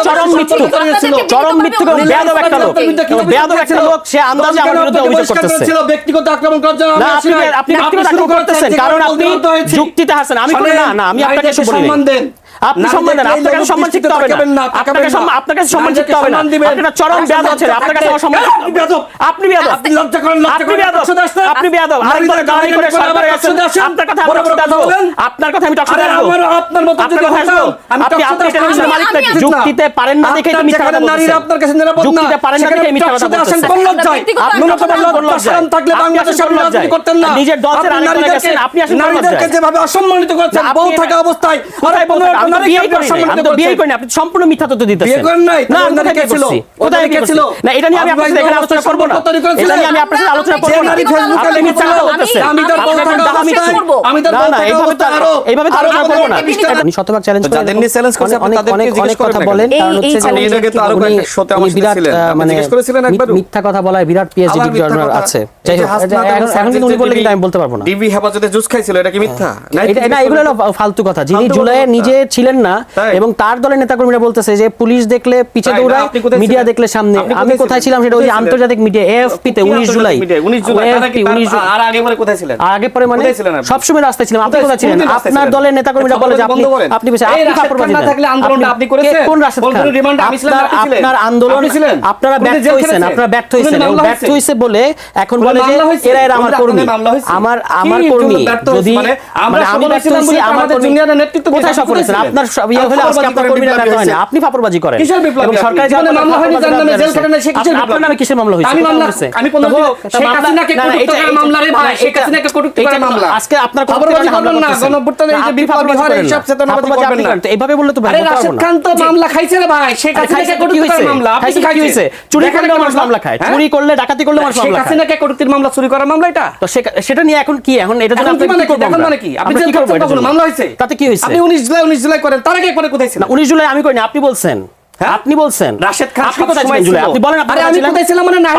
চরম মৃত্যু, চরম মৃত্যু, বেয়াদব একটা লোক, বেয়াদব একটা লোক, সে আন্দাজে আমার বিরুদ্ধে অভিযোগ করতেছে। ব্যক্তিগত আক্রমণ করার জন্য আপনি ব্যক্তিগত আক্রমণ করতেছেন কারণ আপনি যুক্তিতে হাসেন। আমি বলি না, আমি আপনাকে এসে বলি আপনি সম্মান দেন, আপনার কাছে সম্মান শিখতে হবে না, আপনার কাছে সম্মান শিখতে হবে না। আপনার চরম বেয়াদব আছে, আপনার কাছে সম্মান। আপনি বেয়াদব, আপনি লজ্জা করেন, আপনি বেয়াদব, আপনি বেয়াদব। আরেকবার গালি করে সরকারে আছেন, আপনার কথা আমি টকশোতে আসবো, আপনার কথা আমি টকশোতে আসবো, আপনার মত যদি আসবো। আপনি টেলিভিশনের মালিক নাকি? যুক্তিতে পারেন না দেখে তো মিথ্যা কথা বলছেন। আপনার কাছে নিরাপদ না, যুক্তিতে পারেন না দেখে মিথ্যা কথা বলছেন। কোন লজ্জায়? আপনি লজ্জা থাকলে বাংলাদেশের রাজনীতি করতেন না। নিজের দলের আইন গেছেন, আপনি আসেন নারীদেরকে যেভাবে অসম্মানিত করছেন বউ থাকা অবস্থায়। আমি তো বিয়ে করিনি, আপনি সম্পূর্ণ মিথ্যা তথ্য দিতেছেন। বিয়ে করেন নাই? না, কোথায় গেছিল? কোথায় গেছিল? না, এটা নিয়ে আমি আপনার সাথে এখানে আলোচনা করব না। এটা নিয়ে আমি আপনার সাথে আলোচনা করব না। নারী ফেসবুকে আপনি মিথ্যা কথা বলতেছেন। আমি তার বউ থাকা অবস্থায়, আমি তার বউ থাকা অবস্থায় এইভাবে তো আলোচনা করব না। আমি শতভাগ চ্যালেঞ্জ করি। যাদের নিয়ে চ্যালেঞ্জ করছে আপনি তাদেরকে জিজ্ঞেস কথা করবেন বলেন, কারণ হচ্ছে যে আমি এটাকে তো আরো কয়েকটা শোতে আমার সাথে ছিলেন, আপনি জিজ্ঞেস করেছিলেন একবার মিথ্যা কথা বলায় বিরাট পিএইচডি জার্নাল আছে। যাই হোক, এখন কিন্তু উনি বললে কিন্তু আমি বলতে পারবো না। ডিবি হেফাজতে জুস খাইছিল, এটা কি মিথ্যা? এটা এগুলো হলো ফালতু কথা। যিনি জুলাইয়ে নিজে ছিলেন না এবং তার দলের নেতাকর্মীরা বলতেছে যে পুলিশ দেখলে পিছে দৌড়ায়, মিডিয়া দেখলে সামনে। আমি কোথায় ছিলাম সেটা ওই আন্তর্জাতিক মিডিয়া এএফপি তে 19 জুলাই। আর আগে পরে কোথায় ছিলেন? আগে পরে মানে সব সময় রাস্তায় ছিলাম। আপনি কোথায় ছিলেন? আপনার দলের নেতাকর্মীরা বলে যে আপনি বেশি আপনি ফাপড়বাজি দেন। থাকলে আন্দোলনটা আপনি করেছেন? কোন রাষ্ট্র বলবেন রিমান্ড আমি ছিলাম, আপনি ছিলেন? আপনার আন্দোলন ছিলেন, আপনারা ব্যর্থ হইছেন, আপনারা ব্যর্থ হইছেন। ব্যর্থ হইছে বলে এখন বলে যে এরা আমার কর্মী, আমার কর্মী। যদি মানে আমি ব্যর্থ হইছি, আমার জুনিয়র নেতৃত্ব কোথায় সফল হয়েছেন? আপনার ইয়ে হলে আজকে আপনার কর্মীরা ব্যর্থ হয় না, আপনি ফাপড়বাজি করেন। এবং সরকারি মামলা হয়নি, যার নামে জেল খাটেন না, সে কিসের আপনার নামে কিসের মামলা হয়েছে? আমি মামলা আমি কোন শেখ হাসিনাকে কটুক্তির মামলা রে ভাই, শেখ হাসিনাকে কটুক্তির মামলা। আজকে আপনার খবরবাজি করবেন না, গণঅভ্যুত্থানে এই যে বিপ্লবী হয় হিসাব চেতনাবাজি করবেন না। এইভাবে বললে তো ভাই আরে রাশেদ খান তো মামলা খাইছে রে ভাই, শেখ হাসিনাকে কটুক্তির মামলা। আপনি কি খাইছে? চুরি করলে মানুষ মামলা খায়, চুরি করলে ডাকাতি করলে মানুষ মামলা খায়। শেখ হাসিনাকে কটুক্তির মামলা, চুরি করার মামলা এটা তো। সেটা নিয়ে এখন কি? এখন এটা জন্য আপনি কি করবেন? মানে কি আপনি যে মামলা হইছে তাতে কি হইছে? আপনি 19 জুলাই করেন, তার আগে কোথায় ছিলেন? 19 জুলাই আমি কইনি, আপনি বলছেন। আপনি বলছেন রাশেদ খান আপনি কোথায় ছিলেন জুলাই? আপনি বলেন আপনি কোথায় ছিলেন? মানে না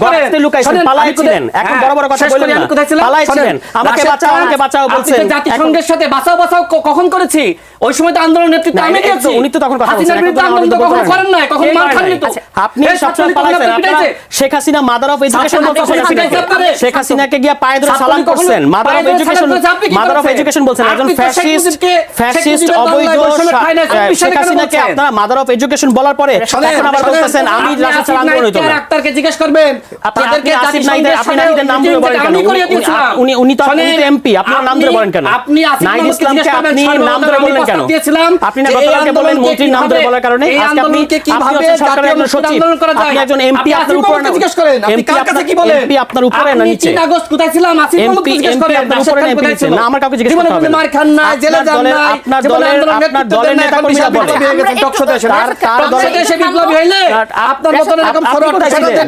গর্তে লুকাইছেন, পালাইছিলেন। এখন বড় বড় কথা বলেন না, পালাইছিলেন। আমাকে বাঁচাও বলছেন। আপনি জাতিসংঘের সাথে বাঁচাও কখন করেছি? ওই সময় তো আন্দোলন নেতৃত্ব আমি দিয়েছি। উনি তো তখন কথা বলছেন, আন্দোলন তো কখনো করেন না, কখন মার খাননি তো। আপনি সবসময় পালাইছেন। আপনারা Sheikh Hasina mother of education বলছেন। শেখ হাসিনাকে গিয়া পায়ে ধরে সালাম করছেন। মাদার অফ এডুকেশন বলছেন। একজন ফ্যাসিস্ট অবৈধ শেখ হাসিনাকে আপনারা মাদার অফ এডুকেশন বলার পরে এখন আবার বলতেছেন আমি রাশেদ স্যার আন্দোলন হইতো না। ডাক্তারকে জিজ্ঞেস করবেন, আপনাদেরকে আসিফ নাইদের, আপনি নাইদের নাম ধরে বলেন কেন? উনি তো এমপি, আপনার নাম ধরে বলেন কেন? আপনি নাইদ ইসলামকে আপনি নাম ধরে বললেন কেন? আপনি না গতকালকে বলেন মন্ত্রীর নাম ধরে বলার কারণে আজকে আপনি কিভাবে সরকারের একজন সচিব, আপনি একজন এমপি, আপনার উপরে জিজ্ঞেস করেন, আপনি কার কাছে কি বলেন? এমপি আপনার উপরে না নিচে? 3 আগস্ট কোথায় ছিলাম? আসিফ মাহমুদকে জিজ্ঞেস করেন, আপনার উপরে না এমপি নিচে? না, আমার কাউকে জিজ্ঞেস করতে হবে না। মার খান না, জেলে যান না, আপনার দলের নেতাকর্মীরা বলে টকশোতে আসেন, তার দলে এসে বিপ্লবী হইলে আপনার মত এরকম ফরওয়ার্ড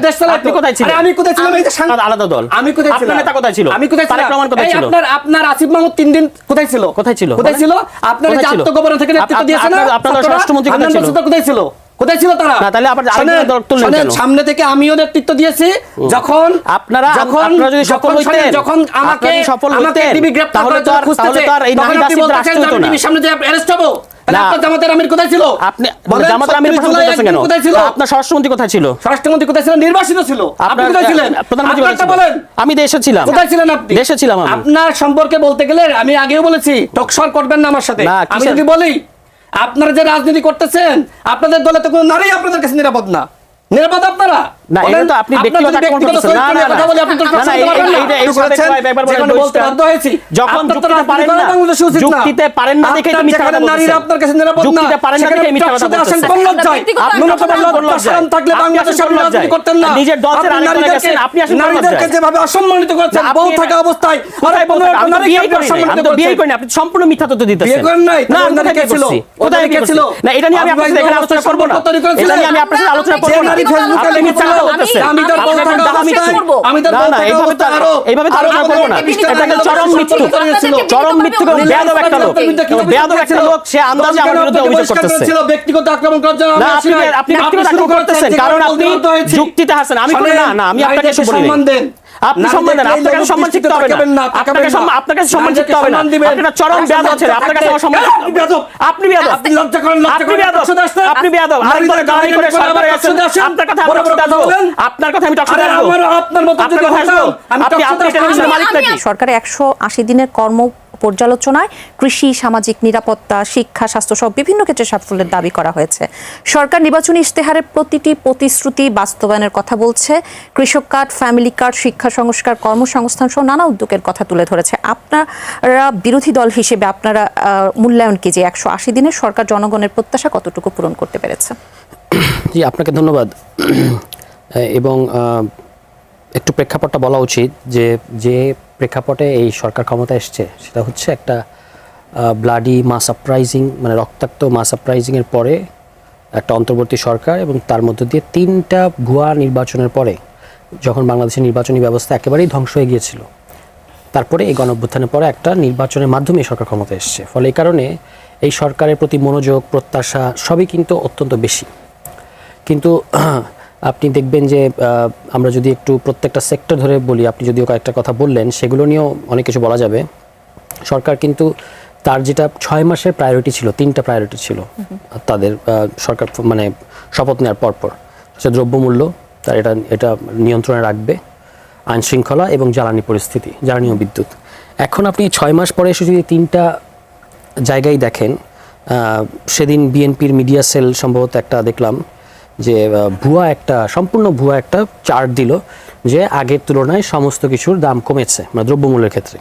দেশ চালাতে। আপনি কোথায় ছিলেন? আমি কোথায় ছিলাম? এই যে আলাদা দল। আমি কোথায় ছিলাম? আপনার নেতা কোথায় ছিল? আমি কোথায় ছিলাম? কোথায় ছিল? আপনার আসিফ মাহমুদ 3 দিন কোথায় ছিল? কোথায় ছিল? কোথায় ছিল? আপনার যে আত্মগোপন থেকে নেতৃত্ব দিয়েছেন না, আপনার রাষ্ট্রমন্ত্রী কোথায় ছিল? কোথায় ছিল? কোথায় ছিল তারা? না, তাহলে আবার আরেকটা দল তুললেন কেন? সামনে থেকে আমিও নেতৃত্ব দিয়েছি। যখন আপনারা যদি সফল হইতেন, যখন আমাকে টিভি গ্রেফতার তাহলে তো আর এই নাহিদ আসিফ রাষ্ট্র হতো না। সামনে যে অ্যারেস্ট হবো, আপনার জামাতের আমির কোথায় ছিল? আপনি জামাতের আমির কেন? আপনার স্বরাষ্ট্রমন্ত্রী কোথায় ছিল? স্বরাষ্ট্রমন্ত্রী কোথায় ছিলেন? নির্বাচিত ছিল। আপনি কোথায় ছিলেন? প্রধানমন্ত্রী বলেন। আমি দেশে ছিলাম। কোথায় ছিলেন আপনি? দেশে ছিলাম আমি। আপনার সম্পর্কে বলতে গেলে আমি আগেও বলেছি, টকশর করবেন না আমার সাথে। আমি যদি বলি আপনারা যে রাজনীতি করতেছেন, আপনাদের দলে তো কোনো নারী আপনাদের কাছে নিরাপদ না। নিরাপদ আপনারা না, এটা তো আপনি ব্যক্তিগত আক্রমণ করতেছেন। না না কথা বলি, আপনি তো বলতে বাধ্য হয়েছি। যখন যুক্তিতে পারেন না, যুক্তিতে পারেন না দেখে তো মিথ্যা কথা বলছেন। নারীরা আপনার কাছে নিরাপদ না, যুক্তিতে পারেন না দেখে মিথ্যা কথা বলছেন। কোন লজ্জায়? আপনি লজ্জা থাকলে বাংলাদেশের রাজনীতি করতেন না। নিজের দলের আইন গেছেন, আপনি আসেন নারীদেরকে যেভাবে অসম্মানিত করছেন বউ থাকা অবস্থায়। কোথায় বলছেন? আমি তো বিয়ে করিনি, আপনি সম্পূর্ণ মিথ্যা তথ্য দিতেছেন। বিয়ে করেন নাই? না, কোথায় গেছিল? কোথায় গেছিল? না, এটা নিয়ে আমি আপনার সাথে এখানে আলোচনা করব না। এটা নিয়ে আমি আপনার সাথে আলোচনা করব না। নারী ফেসবুকে আপনি মিথ্যা কথা বলতেছেন। আমি তার বউ থাকা অবস্থায়, আমি তার বউ থাকা অবস্থায় এইভাবে তো আলোচনা করব না। এটা চরম মৃত্যু, চরম মৃত্যু, বেয়াদব একটা লোক, বেয়াদব একটা লোক, সে আন্দাজে আমার বিরুদ্ধে অভিযোগ করতেছে। ব্যক্তিগত আক্রমণ করার জন্য না, আপনি ব্যক্তিগত আক্রমণ করতেছেন কারণ আপনি যুক্তিতে হাসেন। আমি বলি না, আমি আপনাকে এসে বলি আপনি সম্মান দেন, আপনার কাছে সম্মান শিখতে হবে না, আপনার কাছে সম্মান শিখতে হবে না, আপনি একটা চরম বেয়াদব আছেন, আপনার কাছে সম্মান আপনি বেয়াদব, আপনি লজ্জা করেন, আপনি বেয়াদব, আপনি বেয়াদব, আরেকবার গালি করে সরকারে আছেন, আপনার কথা আমি টকশোতে আসবো, আপনার কথা আমি টকশোতে আসবো, আপনার মত যদি আসবো, আপনি টেলিভিশনের মালিক নাকি? সরকারের 180 দিনের কর্ম পর্যালোচনায় কৃষি, সামাজিক নিরাপত্তা, শিক্ষা, স্বাস্থ্য সহ বিভিন্ন ক্ষেত্রে সাফল্যের দাবি করা হয়েছে। সরকার নির্বাচনী ইশতেহারের প্রতিটি প্রতিশ্রুতি বাস্তবায়নের কথা বলছে। কৃষক কার্ড, ফ্যামিলি কার্ড, শিক্ষা সংস্কার, কর্মসংস্থান সহ নানা উদ্যোগের কথা তুলে ধরেছে। আপনারা বিরোধী দল হিসেবে আপনারা মূল্যায়ন কি যে 180 দিনে সরকার জনগণের প্রত্যাশা কতটুকু পূরণ করতে পেরেছে? জি, আপনাকে ধন্যবাদ। এবং একটু প্রেক্ষাপটটা বলা উচিত যে প্রেক্ষাপটে এই সরকার ক্ষমতা এসছে সেটা হচ্ছে একটা ব্লাডি মাস আপরাইজিং, মানে রক্তাক্ত মাস আপরাইজিংয়ের পরে একটা অন্তর্বর্তী সরকার, এবং তার মধ্য দিয়ে 3টা ভুয়া নির্বাচনের পরে যখন বাংলাদেশের নির্বাচনী ব্যবস্থা একেবারেই ধ্বংস হয়ে গিয়েছিল, তারপরে এই গণঅভ্যুত্থানের পরে একটা নির্বাচনের মাধ্যমে এই সরকার ক্ষমতা এসছে। ফলে এই কারণে এই সরকারের প্রতি মনোযোগ, প্রত্যাশা সবই কিন্তু অত্যন্ত বেশি। কিন্তু আপনি দেখবেন যে আমরা যদি একটু প্রত্যেকটা সেক্টর ধরে বলি, আপনি যদিও কয়েকটা কথা বললেন, সেগুলো নিয়েও অনেক কিছু বলা যাবে। সরকার কিন্তু তার যেটা 6 মাসের প্রায়োরিটি ছিল, 3টা প্রায়োরিটি ছিল তাদের সরকার মানে শপথ নেওয়ার পরপর। সে দ্রব্যমূল্য তার এটা নিয়ন্ত্রণে রাখবে, আইন শৃঙ্খলা এবং জ্বালানি পরিস্থিতি, জ্বালানি ও বিদ্যুৎ। এখন আপনি 6 মাস পরে এসে যদি 3টা জায়গায় দেখেন, সেদিন বিএনপির মিডিয়া সেল সম্ভবত একটা দেখলাম যে সম্পূর্ণ ভুয়া একটা চার্ট দিল যে আগের তুলনায় সমস্ত কিছুর দাম কমেছে, মানে দ্রব্যমূল্যের ক্ষেত্রে।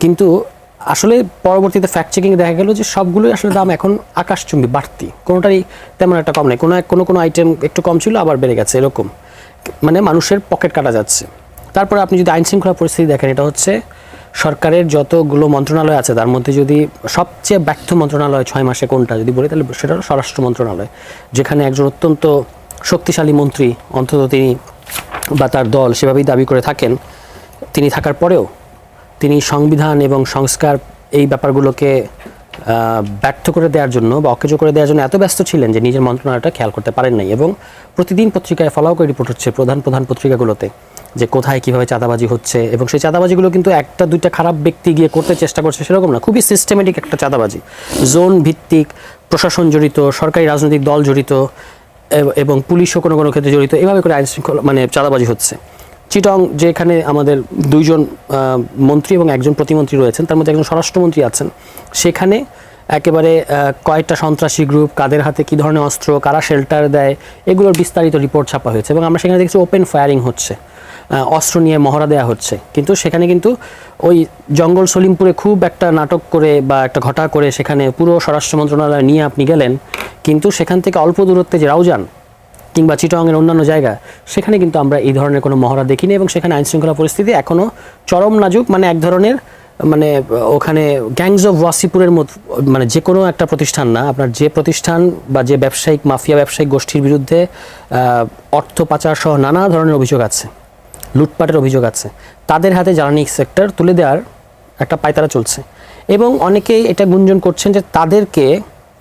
কিন্তু আসলে পরবর্তীতে ফ্যাক্ট চেকিং দেখা গেল যে সবগুলোই আসলে দাম এখন আকাশচুম্বী বাড়তি, কোনোটারই তেমন একটা কম নেই। কোনো আইটেম একটু কম ছিল আবার বেড়ে গেছে, এরকম মানে মানুষের পকেট কাটা যাচ্ছে। তারপরে আপনি যদি আইন শৃঙ্খলা পরিস্থিতি দেখেন, এটা হচ্ছে সরকারের যতগুলো মন্ত্রণালয় আছে তার মধ্যে যদি সবচেয়ে ব্যর্থ মন্ত্রণালয় 6 মাসে কোনটা যদি বলি, তাহলে সেটা হলো স্বরাষ্ট্র মন্ত্রণালয়, যেখানে একজন অত্যন্ত শক্তিশালী মন্ত্রী, অন্তত তিনি বা তার দল সেভাবেই দাবি করে থাকেন, তিনি থাকার পরেও তিনি সংবিধান এবং সংস্কার এই ব্যাপারগুলোকে ব্যর্থ করে দেওয়ার জন্য বা অকেজো করে দেওয়ার জন্য এত ব্যস্ত ছিলেন যে নিজের মন্ত্রণালয়টা খেয়াল করতে পারেন নাই। এবং প্রতিদিন পত্রিকায় ফলাও করে রিপোর্ট হচ্ছে প্রধান পত্রিকাগুলোতে যে কোথায় কীভাবে চাঁদাবাজি হচ্ছে, এবং সেই চাঁদাবাজিগুলো কিন্তু 1টা 2টা খারাপ ব্যক্তি গিয়ে করতে চেষ্টা করছে সেরকম না, খুবই সিস্টেমেটিক একটা চাঁদাবাজি, জোন ভিত্তিক, প্রশাসন জড়িত, সরকারি রাজনৈতিক দল জড়িত এবং পুলিশও কোনো ক্ষেত্রে জড়িত, এভাবে করে আইন শৃঙ্খলা মানে চাঁদাবাজি হচ্ছে। চিটং, যেখানে আমাদের 2জন মন্ত্রী এবং একজন প্রতিমন্ত্রী রয়েছেন, তার মধ্যে একজন স্বরাষ্ট্রমন্ত্রী আছেন, সেখানে একেবারে কয়েকটা সন্ত্রাসী গ্রুপ, কাদের হাতে কী ধরনের অস্ত্র, কারা শেল্টার দেয়, এগুলোর বিস্তারিত রিপোর্ট ছাপা হয়েছে। এবং আমরা সেখানে দেখছি ওপেন ফায়ারিং হচ্ছে, অস্ত্র নিয়ে মহড়া দেওয়া হচ্ছে। কিন্তু সেখানে কিন্তু ওই জঙ্গল সলিমপুরে খুব একটা নাটক করে বা একটা ঘটা করে সেখানে পুরো স্বরাষ্ট্র মন্ত্রণালয় নিয়ে আপনি গেলেন, কিন্তু সেখান থেকে অল্প দূরত্বে যে রাউজান কিংবা চিটংয়ের অন্যান্য জায়গা, সেখানে কিন্তু আমরা এই ধরনের কোনো মহড়া দেখিনি। এবং সেখানে আইনশৃঙ্খলা পরিস্থিতি এখনও চরম নাজুক, মানে এক ধরনের মানে ওখানে গ্যাংস অফ ওয়াসিপুরের মতো, মানে যে কোনো একটা প্রতিষ্ঠান না, আপনার যে প্রতিষ্ঠান বা যে ব্যবসায়িক মাফিয়া ব্যবসায়িক গোষ্ঠীর বিরুদ্ধে অর্থ পাচার সহ নানা ধরনের অভিযোগ আছে, লুটপাটের অভিযোগ আছে, তাদের হাতে জ্বালানি সেক্টর তুলে দেওয়ার একটা পায়তারা চলছে। এবং অনেকেই এটা গুঞ্জন করছেন যে তাদেরকে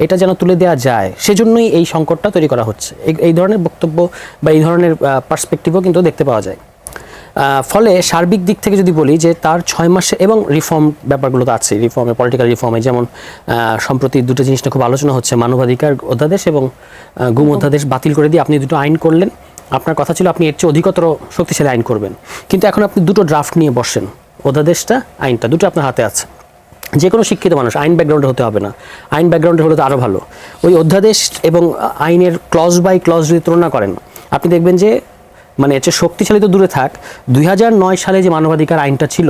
এটা যেন তুলে দেওয়া যায়, সেজন্যই এই সংকটটা তৈরি করা হচ্ছে। এই ধরনের বক্তব্য বা এই ধরনের পার্সপেক্টিভও কিন্তু দেখতে পাওয়া যায়। ফলে সার্বিক দিক থেকে যদি বলি যে তার 6 মাসে, এবং রিফর্ম ব্যাপারগুলো তো আছে, রিফর্মে পলিটিক্যাল রিফর্মে যেমন সম্প্রতি 2টা জিনিসটা খুব আলোচনা হচ্ছে, মানবাধিকার অধ্যাদেশ এবং গুম অধ্যাদেশ বাতিল করে দিয়ে আপনি 2টো আইন করলেন। আপনার কথা ছিল আপনি এর চেয়ে অধিকতর শক্তিশালী আইন করবেন, কিন্তু এখন আপনি 2টো ড্রাফট নিয়ে বসেন, অধ্যাদেশটা, আইনটা, 2টো আপনার হাতে আছে। যে কোনো শিক্ষিত মানুষ আইন ব্যাকগ্রাউন্ডে হতে হবে না, আইন ব্যাকগ্রাউন্ডে হলে তো আরও ভালো। ওই অধ্যাদেশ এবং আইনের ক্লজ বাই ক্লজ যদি তুলনা করেন, আপনি দেখবেন যে মানে এর চেয়ে শক্তিশালী তো দূরে থাক, 2009 সালে যে মানবাধিকার আইনটা ছিল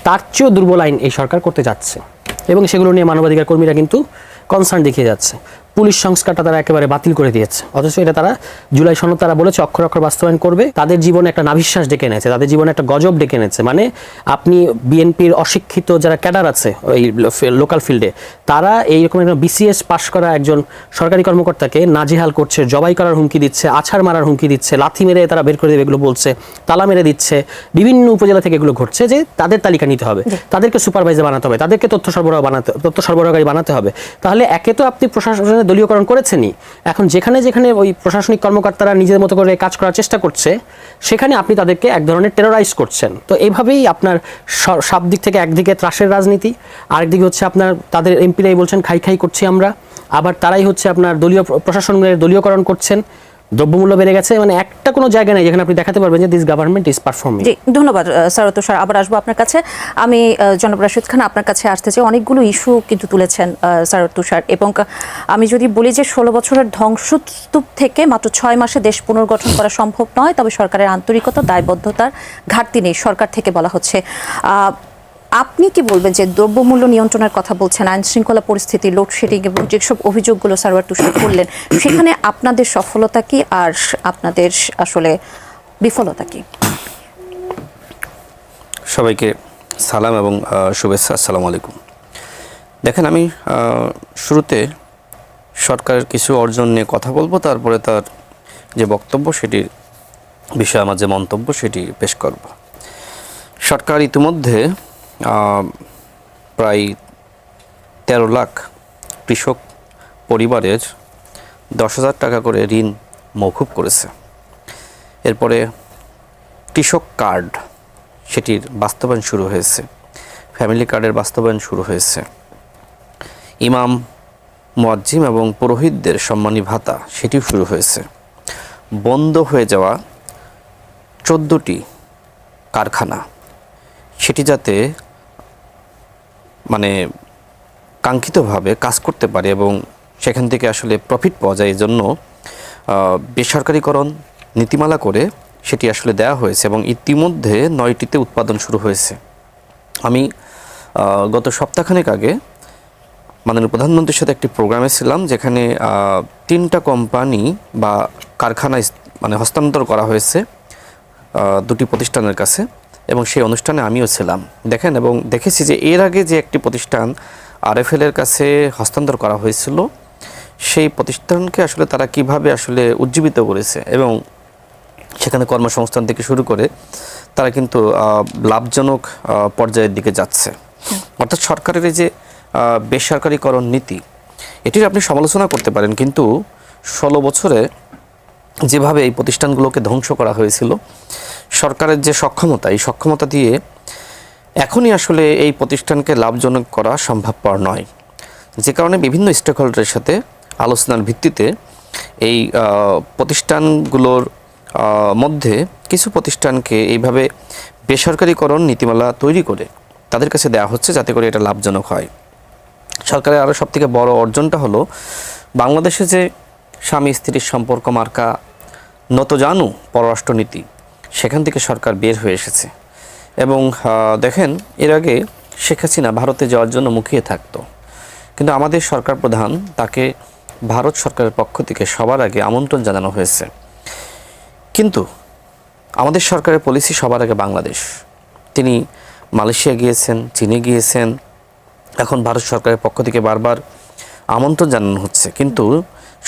তার চেয়েও দুর্বল আইন এই সরকার করতে যাচ্ছে। এবং সেগুলো নিয়ে মানবাধিকার কর্মীরা কিন্তু কনসার্ন দেখিয়ে যাচ্ছে। পুলিশ সংস্কারটা তারা একেবারে বাতিল করে দিয়েছে, অথচ এটা তারা জুলাই সনদ তারা বলেছে অক্ষর অক্ষর বাস্তবায়ন করবে। তাদের জীবনে একটা নাভিশ্বাস ডেকে এনেছে, তাদের জীবনে একটা গজব ডেকে এনেছে। মানে আপনি বিএনপির অশিক্ষিত যারা ক্যাডার আছে ওই লোকাল ফিল্ডে, তারা এইরকম একটা বিসিএস পাশ করা একজন সরকারি কর্মকর্তাকে নাজেহাল করছে, জবাই করার হুমকি দিচ্ছে, আছাড় মারার হুমকি দিচ্ছে, লাথি মেরে তারা বের করে দেবে এগুলো বলছে, তালা মেরে দিচ্ছে। বিভিন্ন উপজেলা থেকে এগুলো ঘটছে যে তাদের তালিকা নিতে হবে, তাদেরকে সুপারভাইজার বানাতে হবে, তাদেরকে তথ্য সরবরাহকারী বানাতে হবে। তাহলে একে তো আপনি প্রশাসনের দলীয়করণ করেছেনই। এখন যেখানে যেখানে ওই প্রশাসনিক কর্মকর্তারা নিজের মতো করে কাজ করার চেষ্টা করছে, সেখানে আপনি তাদেরকে এক ধরনের টেরোরাইজ করছেন। তো এইভাবেই আপনার সব দিক থেকে একদিকে ত্রাসের রাজনীতি, আরেকদিকে হচ্ছে আপনার তাদের এমপিরাই বলছেন খাই খাই করছি আমরা, আবার তারাই হচ্ছে আপনার দলীয় প্রশাসনের দলীয়করণ করছেন। দ্রব্যমূল্য বেড়ে গেছে, মানে একটা কোনো জায়গা নেই যেখানে আপনি দেখাতে পারবেন যে দিস গভর্নমেন্ট ইজ পারফর্মিং। জি, ধন্যবাদ স্যার তুষার। আবার আসবো আপনার কাছে। আমি জনাব রাশিদ খান আপনার কাছে আসতে চাই। অনেকগুলো ইস্যু কিন্তু তুলেছেন স্যার তুষার, এবং আমি যদি বলি যে 16 বছরের ধ্বংসস্তূপ থেকে মাত্র 6 মাসে দেশ পুনর্গঠন করা সম্ভব নয়, তবে সরকারের আন্তরিকতা, দায়বদ্ধতার ঘাটতি নেই সরকার থেকে বলা হচ্ছে। আপনি কি বলবেন যে দ্রব্যমূল্য নিয়ন্ত্রণের কথা বলছেন, আইন শৃঙ্খলা পরিস্থিতি, লোডশেডিং এবং যেসব অভিযোগগুলো সারওয়ার তুষার করলেন, সেখানে আপনাদের সফলতা কি আর আপনাদের আসলে বিফলতা কি? সবাইকে সালাম এবং শুভেচ্ছা। আসসালামু আলাইকুম। দেখেন, আমি শুরুতে সরকারের কিছু অর্জন নিয়ে কথা বলবো, তারপরে তার যে বক্তব্য সেটির বিষয়ে আমার যে মন্তব্য সেটি পেশ করব। সরকার ইতিমধ্যে প্রায় 13 লাখ কৃষক পরিবারের 10,000 টাকা করে ঋণ মওকুফ করেছে। এরপরে কৃষক কার্ড সেটির বাস্তবায়ন শুরু হয়েছে, ফ্যামিলি কার্ডের বাস্তবায়ন শুরু হয়েছে, ইমাম, মুয়াজ্জিম এবং পুরোহিতদের সম্মানী ভাতা সেটিও শুরু হয়েছে। বন্ধ হয়ে যাওয়া 14টি কারখানা সেটি যাতে মানে কাঙ্ক্ষিতভাবে কাজ করতে পারে এবং সেখান থেকে আসলে প্রফিট পাওয়া যায়, এই জন্য বেসরকারীকরণ নীতিমালা করে সেটি আসলে দেওয়া হয়েছে এবং ইতিমধ্যে 9টিতে উৎপাদন শুরু হয়েছে। আমি গত সপ্তাহখানেক আগে মাননীয় প্রধানমন্ত্রীর সাথে একটি প্রোগ্রামে ছিলাম, যেখানে 3টা কোম্পানি বা কারখানা মানে হস্তান্তর করা হয়েছে 2টি প্রতিষ্ঠানের কাছে, এবং সেই অনুষ্ঠানে আমিও ছিলাম। দেখেন, এবং দেখেছি যে এর আগে যে একটি প্রতিষ্ঠান RFL এর কাছে হস্তান্তর করা হয়েছিল, সেই প্রতিষ্ঠানকে আসলে তারা কিভাবে আসলে উজ্জীবিত করেছে এবং সেখানে কর্মসংস্থান থেকে শুরু করে তারা কিন্তু লাভজনক পর্যায়ের দিকে যাচ্ছে। অর্থাৎ সরকারের এই যে বেসরকারীকরণ নীতি, এটির আপনি সমালোচনা করতে পারেন, কিন্তু 16 বছরে যেভাবে এই প্রতিষ্ঠানগুলোকে ধ্বংস করা হয়েছিল, সরকারের যে সক্ষমতা, এই সক্ষমতা দিয়ে এখনই আসলে এই প্রতিষ্ঠানকে লাভজনক করা সম্ভবপর নয়। যে কারণে বিভিন্ন স্টেক হোল্ডারের সাথে আলোচনার ভিত্তিতে এই প্রতিষ্ঠানগুলোর মধ্যে কিছু প্রতিষ্ঠানকে এইভাবে বেসরকারীকরণ নীতিমালা তৈরি করে তাদের কাছে দেওয়া হচ্ছে, যাতে করে এটা লাভজনক হয়। সরকারের আরও সবথেকে বড় অর্জনটা হলো বাংলাদেশে যে স্বামী স্ত্রীর সম্পর্ক মার্কা নতজানু পররাষ্ট্রনীতি, সেখান থেকে সরকার বের হয়ে এসেছে। এবং দেখেন, এর আগে শেখ হাসিনা ভারতে যাওয়ার জন্য মুখিয়ে থাকতো, কিন্তু আমাদের সরকার প্রধান তাকে ভারত সরকারের পক্ষ থেকে সবার আগে আমন্ত্রণ জানানো হয়েছে। কিন্তু আমাদের সরকারের পলিসি সবার আগে বাংলাদেশ। তিনি মালয়েশিয়া গিয়েছেন, চীনে গিয়েছেন, এখন ভারত সরকারের পক্ষ থেকে বারবার আমন্ত্রণ জানানো হচ্ছে, কিন্তু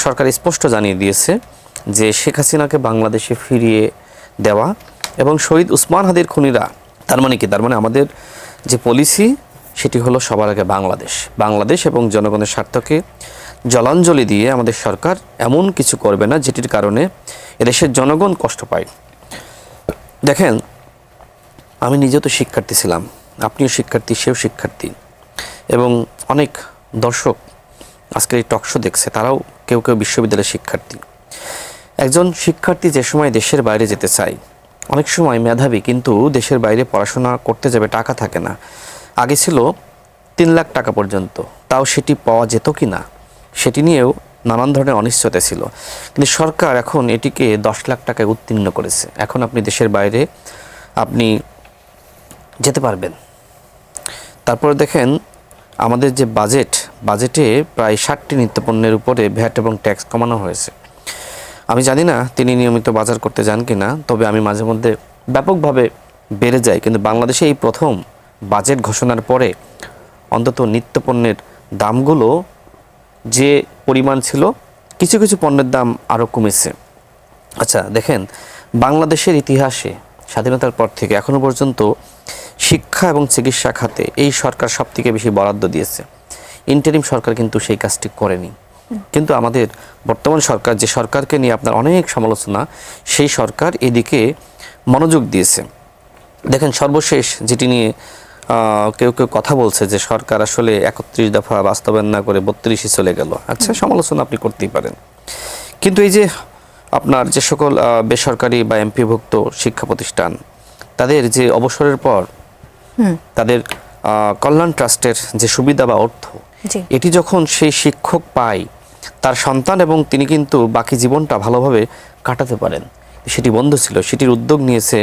সরকার স্পষ্ট জানিয়ে দিয়েছে যে শেখ হাসিনাকে বাংলাদেশে ফিরিয়ে দেওয়া এবং শহীদ উসমান হাদির খুনিরা, তার মানে কি? তার মানে আমাদের যে পলিসি সেটি হলো সবার আগে বাংলাদেশ। বাংলাদেশ এবং জনগণের স্বার্থকে জলাঞ্জলি দিয়ে আমাদের সরকার এমন কিছু করবে না যেটির কারণে এদেশের জনগণ কষ্ট পায়। দেখেন, আমি নিজেও তো শিক্ষার্থী ছিলাম, আপনিও শিক্ষার্থী, সেও শিক্ষার্থী, এবং অনেক দর্শক আজকের এই টকশো দেখছে, তারাও কেউ কেউ বিশ্ববিদ্যালয়ের শিক্ষার্থী। একজন শিক্ষার্থী যে সময় দেশের বাইরে যেতে চায়, অনেক সময় মেধাবী, কিন্তু দেশের বাইরে পড়াশোনা করতে যাবে, টাকা থাকে না। আগে ছিল 3 লাখ টাকা পর্যন্ত, তাও সেটি পাওয়া যেত কি না সেটি নিয়েও নানান ধরনের অনিশ্চয়তা ছিল। কিন্তু সরকার এখন এটিকে 10 লাখ টাকায় উত্তীর্ণ করেছে। এখন আপনি দেশের বাইরে আপনি যেতে পারবেন। তারপরে দেখেন, আমাদের যে বাজেটে প্রায় 60টি নিত্যপণ্যের উপরে ভ্যাট এবং ট্যাক্স কমানো হয়েছে। আমি জানি না তিনি নিয়মিত বাজার করতে যান কি না, তবে আমি মাঝে মধ্যে ব্যাপকভাবে বেড়ে যাই। কিন্তু বাংলাদেশে এই প্রথম বাজেট ঘোষণার পরে অন্তত নিত্যপণ্যের দামগুলো যে পরিমাণ ছিল, কিছু কিছু পণ্যের দাম আরও কমেছে। আচ্ছা দেখেন, বাংলাদেশের ইতিহাসে স্বাধীনতার পর থেকে এখনও পর্যন্ত শিক্ষা এবং চিকিৎসা খাতে এই সরকার সবথেকে বেশি বরাদ্দ দিয়েছে। ইন্টারিম সরকার কিন্তু সেই কাজটি করেনি। কিন্তু আমাদের বর্তমান সরকার, যে সরকারকে নিয়ে আপনার অনেক সমালোচনা, সেই সরকার এদিকে মনোযোগ দিয়েছে। দেখেন সর্বশেষ যেটি নিয়ে কেউ কেউ কথা বলছে যে সরকার আসলে 31 দফা বাস্তবায়ন না করে 32-এ চলে গেল। আচ্ছা, সমালোচনা আপনি করতেই পারেন, কিন্তু এই যে আপনার যে সকল বেসরকারি বা এমপিভুক্ত শিক্ষা প্রতিষ্ঠান, তাদের যে অবসরের পর তাদের কল্যাণ ট্রাস্টের যে সুবিধা বা অর্থ, এটি যখন সেই শিক্ষক পায় তার সন্তান, এবং তিনি কিন্তু বাকি জীবনটা ভালোভাবে কাটাতে পারেন, সেটি বন্ধ ছিল, সেটির উদ্যোগ নিয়েছে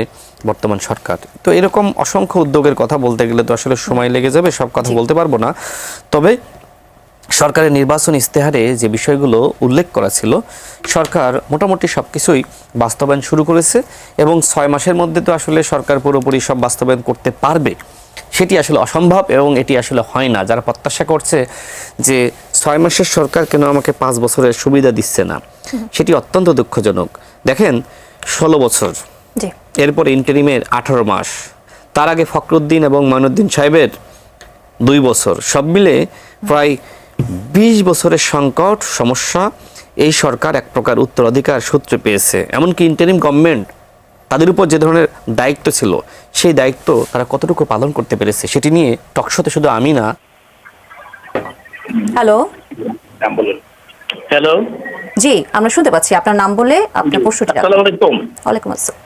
বর্তমান সরকার। তো এরকম অসংখ্য উদ্যোগের কথা বলতে গেলে তো আসলে সময় লেগে যাবে, সব কথা বলতে পারবো না। তবে সরকারের নির্বাচন ইস্তেহারে যে বিষয়গুলো উল্লেখ করা ছিল, সরকার মোটামুটি সব কিছুই বাস্তবায়ন শুরু করেছে, এবং 6 মাসের মধ্যে তো আসলে সরকার পুরোপুরি সব বাস্তবায়ন করতে পারবে সেটি আসলে অসম্ভব, এবং এটি আসলে হয় না। যারা প্রত্যাশা করছে যে 6 মাসের সরকার কেন আমাকে 5 বছরের সুবিধা দিচ্ছে না, সেটি অত্যন্ত দুঃখজনক। দেখেন 16 বছর, এরপর ইন্টারিমের 18 মাস, তার আগে ফখরুদ্দিন এবং মঈনুদ্দিন সাহেবের 2 বছর, সব মিলে প্রায় 20 বছরের সংকট সমস্যা এই সরকার এক প্রকার উত্তরাধিকার সূত্রে পেয়েছে। এমনকি ইন্টারিম গভর্নমেন্ট তাদের উপর যে ধরনের দায়িত্ব ছিল, সেই দায়িত্ব তারা কতটুকু পালন করতে পেরেছে সেটি নিয়ে টকশোতে শুধু আমি না। হ্যালো, হ্যালো, জি আমরা শুনতে পাচ্ছি, আপনার নাম বলে আপনার প্রশ্নটা। আসসালামু আলাইকুম। ওয়ালাইকুম আসসালাম।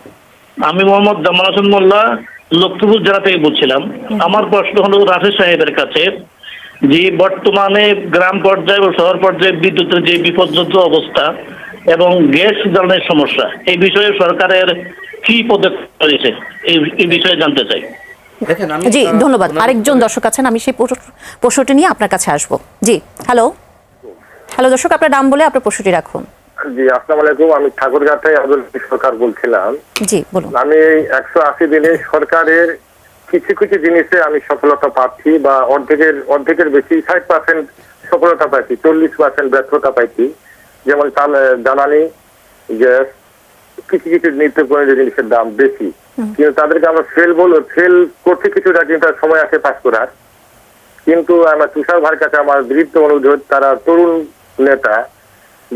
আমি মোহাম্মদ জামাল হাসান মোল্লা, লক্ষ্মীপুর জেলা থেকে বলছিলাম। আমার প্রশ্ন হলো রাফি সাহেবের কাছে, যে বর্তমানে গ্রাম পর্যায়ে ও শহর পর্যায়ে বিদ্যুতের যে বিপর্যস্ত অবস্থা এবং গ্যাস জ্বালানির সমস্যা, এই বিষয়ে সরকারের কি পদক্ষেপ রয়েছে এই বিষয়ে জানতে চাই। জি ধন্যবাদ। আরেকজন দর্শক আছেন, আমি সেই প্রশ্নটি নিয়ে আপনার কাছে আসবো। জি হ্যালো, দর্শক আপনার নাম বলে আপনার প্রশ্নটি রাখুন। জি আসসালামু আলাইকুম, আমি ঠাকুরগাঁ থেকে আব্দুল সরকার বলছিলাম। জি বলুন। আমি এই 180 দিনে সরকারের কিছু কিছু জিনিসে আমি সফলতা পাচ্ছি, বা অর্ধেকের বেশি 60% সফলতা পাইছি, 40% ব্যর্থতা পাইছি। যেমন জ্বালানি, গ্যাস, কিছু কিছু নিত্য প্রয়োজনীয় জিনিসের দাম বেশি, কিন্তু তাদেরকে আমরা ফেল করছি কিছুটা, কিন্তু সময় আছে পাস করার। কিন্তু আমার তুষার ভাইয়ের কাছে আমার দৃঢ় অনুরোধ, তারা তরুণ নেতা,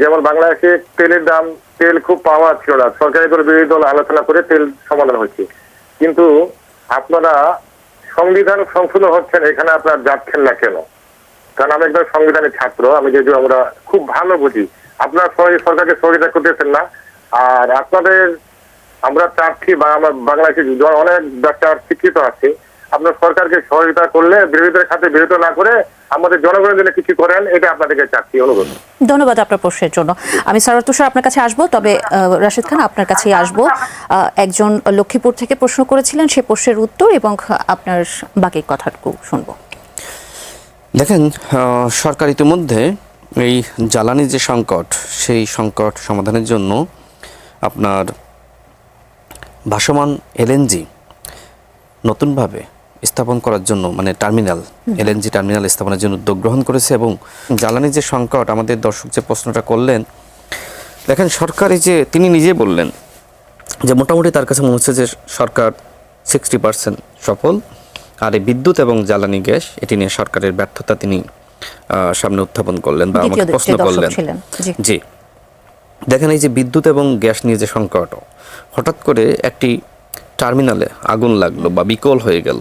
যেমন বাংলাদেশে তেলের দাম, তেল খুব পাওয়া ছিল না, সরকারি দল বিরোধী দল আলোচনা করে তেল সমাধান হচ্ছে, কিন্তু আপনারা সংবিধান সংশোধন হচ্ছেন, এখানে আপনারা যাচ্ছেন না কেন? কারণ আমি একদম সংবিধানের ছাত্র, আমি যেহেতু আমরা খুব ভালো বুঝি, আপনারা সরকারকে সহযোগিতা করতেছেন না। আর আপনাদের আমরা চাচ্ছি, বা আমার বাংলাদেশে অনেক ডাক্তার শিক্ষিত আছে, আপনার সরকারকে সহযোগিতা করলে বিরোধীদের খাতে বিরোধ না করে আমাদের জনগণের জন্য কিছু করেন, এটা আপনাদেরকে চাচ্ছি, অনুরোধ। ধন্যবাদ আপনার প্রশ্নের জন্য। আমি সারোয়ার তুষার আপনার কাছে আসবো, তবে রাশেদ খান আপনার কাছেই আসবো। একজন লক্ষ্মীপুর থেকে প্রশ্ন করেছিলেন, সে প্রশ্নের উত্তর এবং আপনার বাকি কথাটুকু শুনবো। দেখেন, সরকার ইতিমধ্যে এই জ্বালানি যে সংকট, সেই সংকট সমাধানের জন্য আপনার ভাসমান এলএনজি নতুনভাবে স্থাপন করার জন্য, মানে টার্মিনাল, এলএনজি টার্মিনাল স্থাপনের জন্য উদ্যোগ গ্রহণ করেছে। এবং জ্বালানি যে সংকট, আমাদের দর্শক যে প্রশ্নটা করলেন, দেখেন সরকার এই যে তিনি নিজে বললেন যে মোটামুটি তার কাছে মনে হচ্ছে যে সরকার 60% সফল, আর এই বিদ্যুৎ এবং জ্বালানি গ্যাস এটি নিয়ে সরকারের ব্যর্থতা তিনি সামনে উত্থাপন করলেন বা আমাকে প্রশ্ন করলেন। জি দেখেন, এই যে বিদ্যুৎ এবং গ্যাস নিয়ে যে সংকট, হঠাৎ করে একটি টার্মিনালে আগুন লাগলো বা বিকল হয়ে গেল,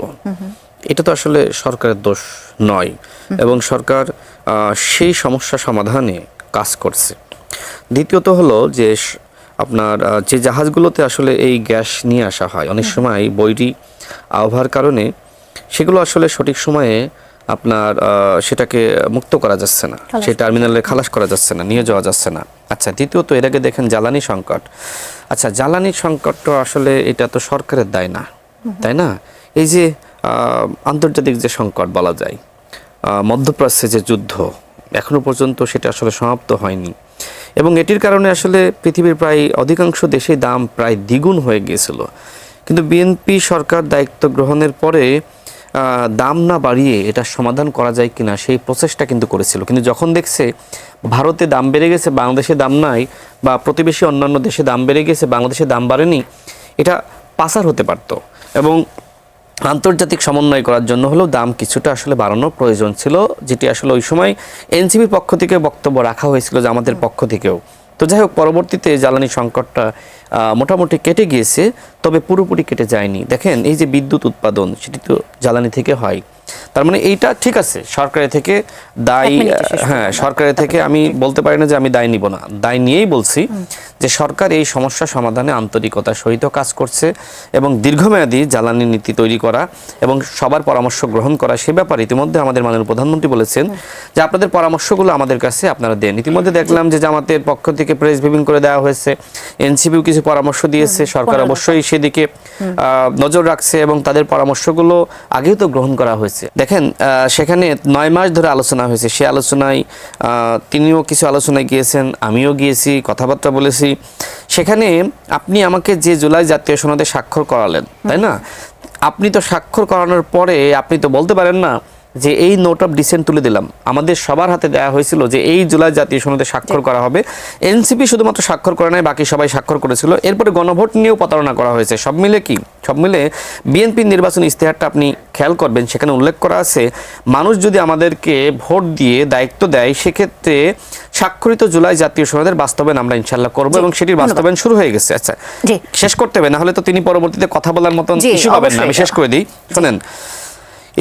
এটা তো আসলে সরকারের দোষ নয়, এবং সরকার সেই সমস্যা সমাধানে কাজ করছে। দ্বিতীয়ত হলো যে আপনার যে জাহাজগুলোতে আসলে এই গ্যাস নিয়ে আসা হয়, অনেক সময় বৈরী আবহাওয়ার কারণে সেগুলো আসলে সঠিক সময়ে আপনার সেটাকে মুক্ত করা যাচ্ছে না, সেই টার্মিনালে খালাস করা যাচ্ছে না, নিয়ে যাওয়া যাচ্ছে না। আচ্ছা, দ্বিতীয়ত এর আগে দেখেন জ্বালানি সংকট। আচ্ছা, জ্বালানি সংকটটা আসলে এটা তো সরকারের দায় না, তাই না? এই যে আন্তর্জাতিক যে সংকট বলা যায়, মধ্যপ্রাচ্যে যে যুদ্ধ, এখনো পর্যন্ত সেটা আসলে সমাপ্ত হয়নি, এবং এটির কারণে আসলে পৃথিবীর প্রায় অধিকাংশ দেশেই দাম প্রায় দ্বিগুণ হয়ে গিয়েছিল। কিন্তু বিএনপি সরকার দায়িত্ব গ্রহণের পরে দাম না বাড়িয়ে এটা সমাধান করা যায় কিনা সেই প্রচেষ্টা কিন্তু করেছিল, কিন্তু যখন দেখছে ভারতে দাম বেড়ে গেছে, বাংলাদেশে দাম নাই, বা প্রতিবেশী অন্যান্য দেশে দাম বেড়ে গেছে, বাংলাদেশে দাম বাড়েনি, এটা পাচার হতে পারত। এবং আন্তর্জাতিক সমন্বয় করার জন্য হলেও দাম কিছুটা আসলে বাড়ানোর প্রয়োজন ছিল, যেটি আসলে ওই সময় এনসিপির পক্ষ থেকে বক্তব্য রাখা হয়েছিল যে আমাদের পক্ষ থেকেও। তো যাই হোক, পরবর্তীতে জ্বালানি সংকটটা মোটামুটি কেটে গিয়েছে, তবে পুরোপুরি কেটে যায়নি। দেখেন, এই যে বিদ্যুৎ উৎপাদন, সেটি তো জ্বালানি থেকে হয়। তার মানে এইটা ঠিক আছে, সরকারের থেকে দায়ী, হ্যাঁ সরকারের থেকে আমি বলতে পারি না যে আমি দায় নিব না, দায় নিয়েই বলছি যে সরকার এই সমস্যা সমাধানে আন্তরিকতার সহিত কাজ করছে এবং দীর্ঘমেয়াদী জ্বালানি নীতি তৈরি করা এবং সবার পরামর্শ গ্রহণ করা, সে ব্যাপারে ইতিমধ্যে আমাদের মাননীয় প্রধানমন্ত্রী বলেছেন যে আপনাদের পরামর্শগুলো আমাদের কাছে আপনারা দেন। ইতিমধ্যে দেখলাম যে জামাতের পক্ষ থেকে প্রেস ব্রিফিং করে দেওয়া হয়েছে, এনসিপিও কিছু পরামর্শ দিয়েছে, সরকার অবশ্যই সেদিকে নজর রাখছে এবং তাদের পরামর্শগুলো আগেও তো গ্রহণ করা হয়েছে। দেখেন, সেখানে 9 মাস ধরে আলোচনা হয়েছে, সে আলোচনায় তিনিও কিছু আলোচনায় গিয়েছেন, আমিও গিয়েছি, কথাবার্তা বলেছি। সেখানে আপনি আমাকে যে জুলাই জাতীয় সনদে স্বাক্ষর করালেন, তাই না? আপনি তো স্বাক্ষর করানোর পরে আপনি তো বলতে পারেন না যে এই নোট অফ ডিসেন্ট তুলে দিলাম। আমাদের সবার হাতে দেওয়া হয়েছিল যে এই জুলাই জাতীয় সনদে স্বাক্ষর করা হবে। এনসিপি শুধুমাত্র স্বাক্ষর করে নাই, বাকি সবাই স্বাক্ষর করেছিল। এরপরে গণভোট নিয়েও প্রতারণা করা হয়েছে। সব মিলে কি, সব মিলে বিএনপির নির্বাচন ইস্তেহারটা আপনি খেয়াল করবেন, সেখানে উল্লেখ করা আছে মানুষ যদি আমাদেরকে ভোট দিয়ে দায়িত্ব দেয়, সেক্ষেত্রে স্বাক্ষরিত জুলাই জাতীয় সনদের বাস্তবায়ন আমরা ইনশাল্লাহ করবো এবং সেটির বাস্তবায়ন শুরু হয়ে গেছে। আচ্ছা, শেষ করতে হবে, না হলে তো তিনি পরবর্তীতে কথা বলার মতন কিছু পাবেন না। আমি শেষ করে দিই, শোনেন।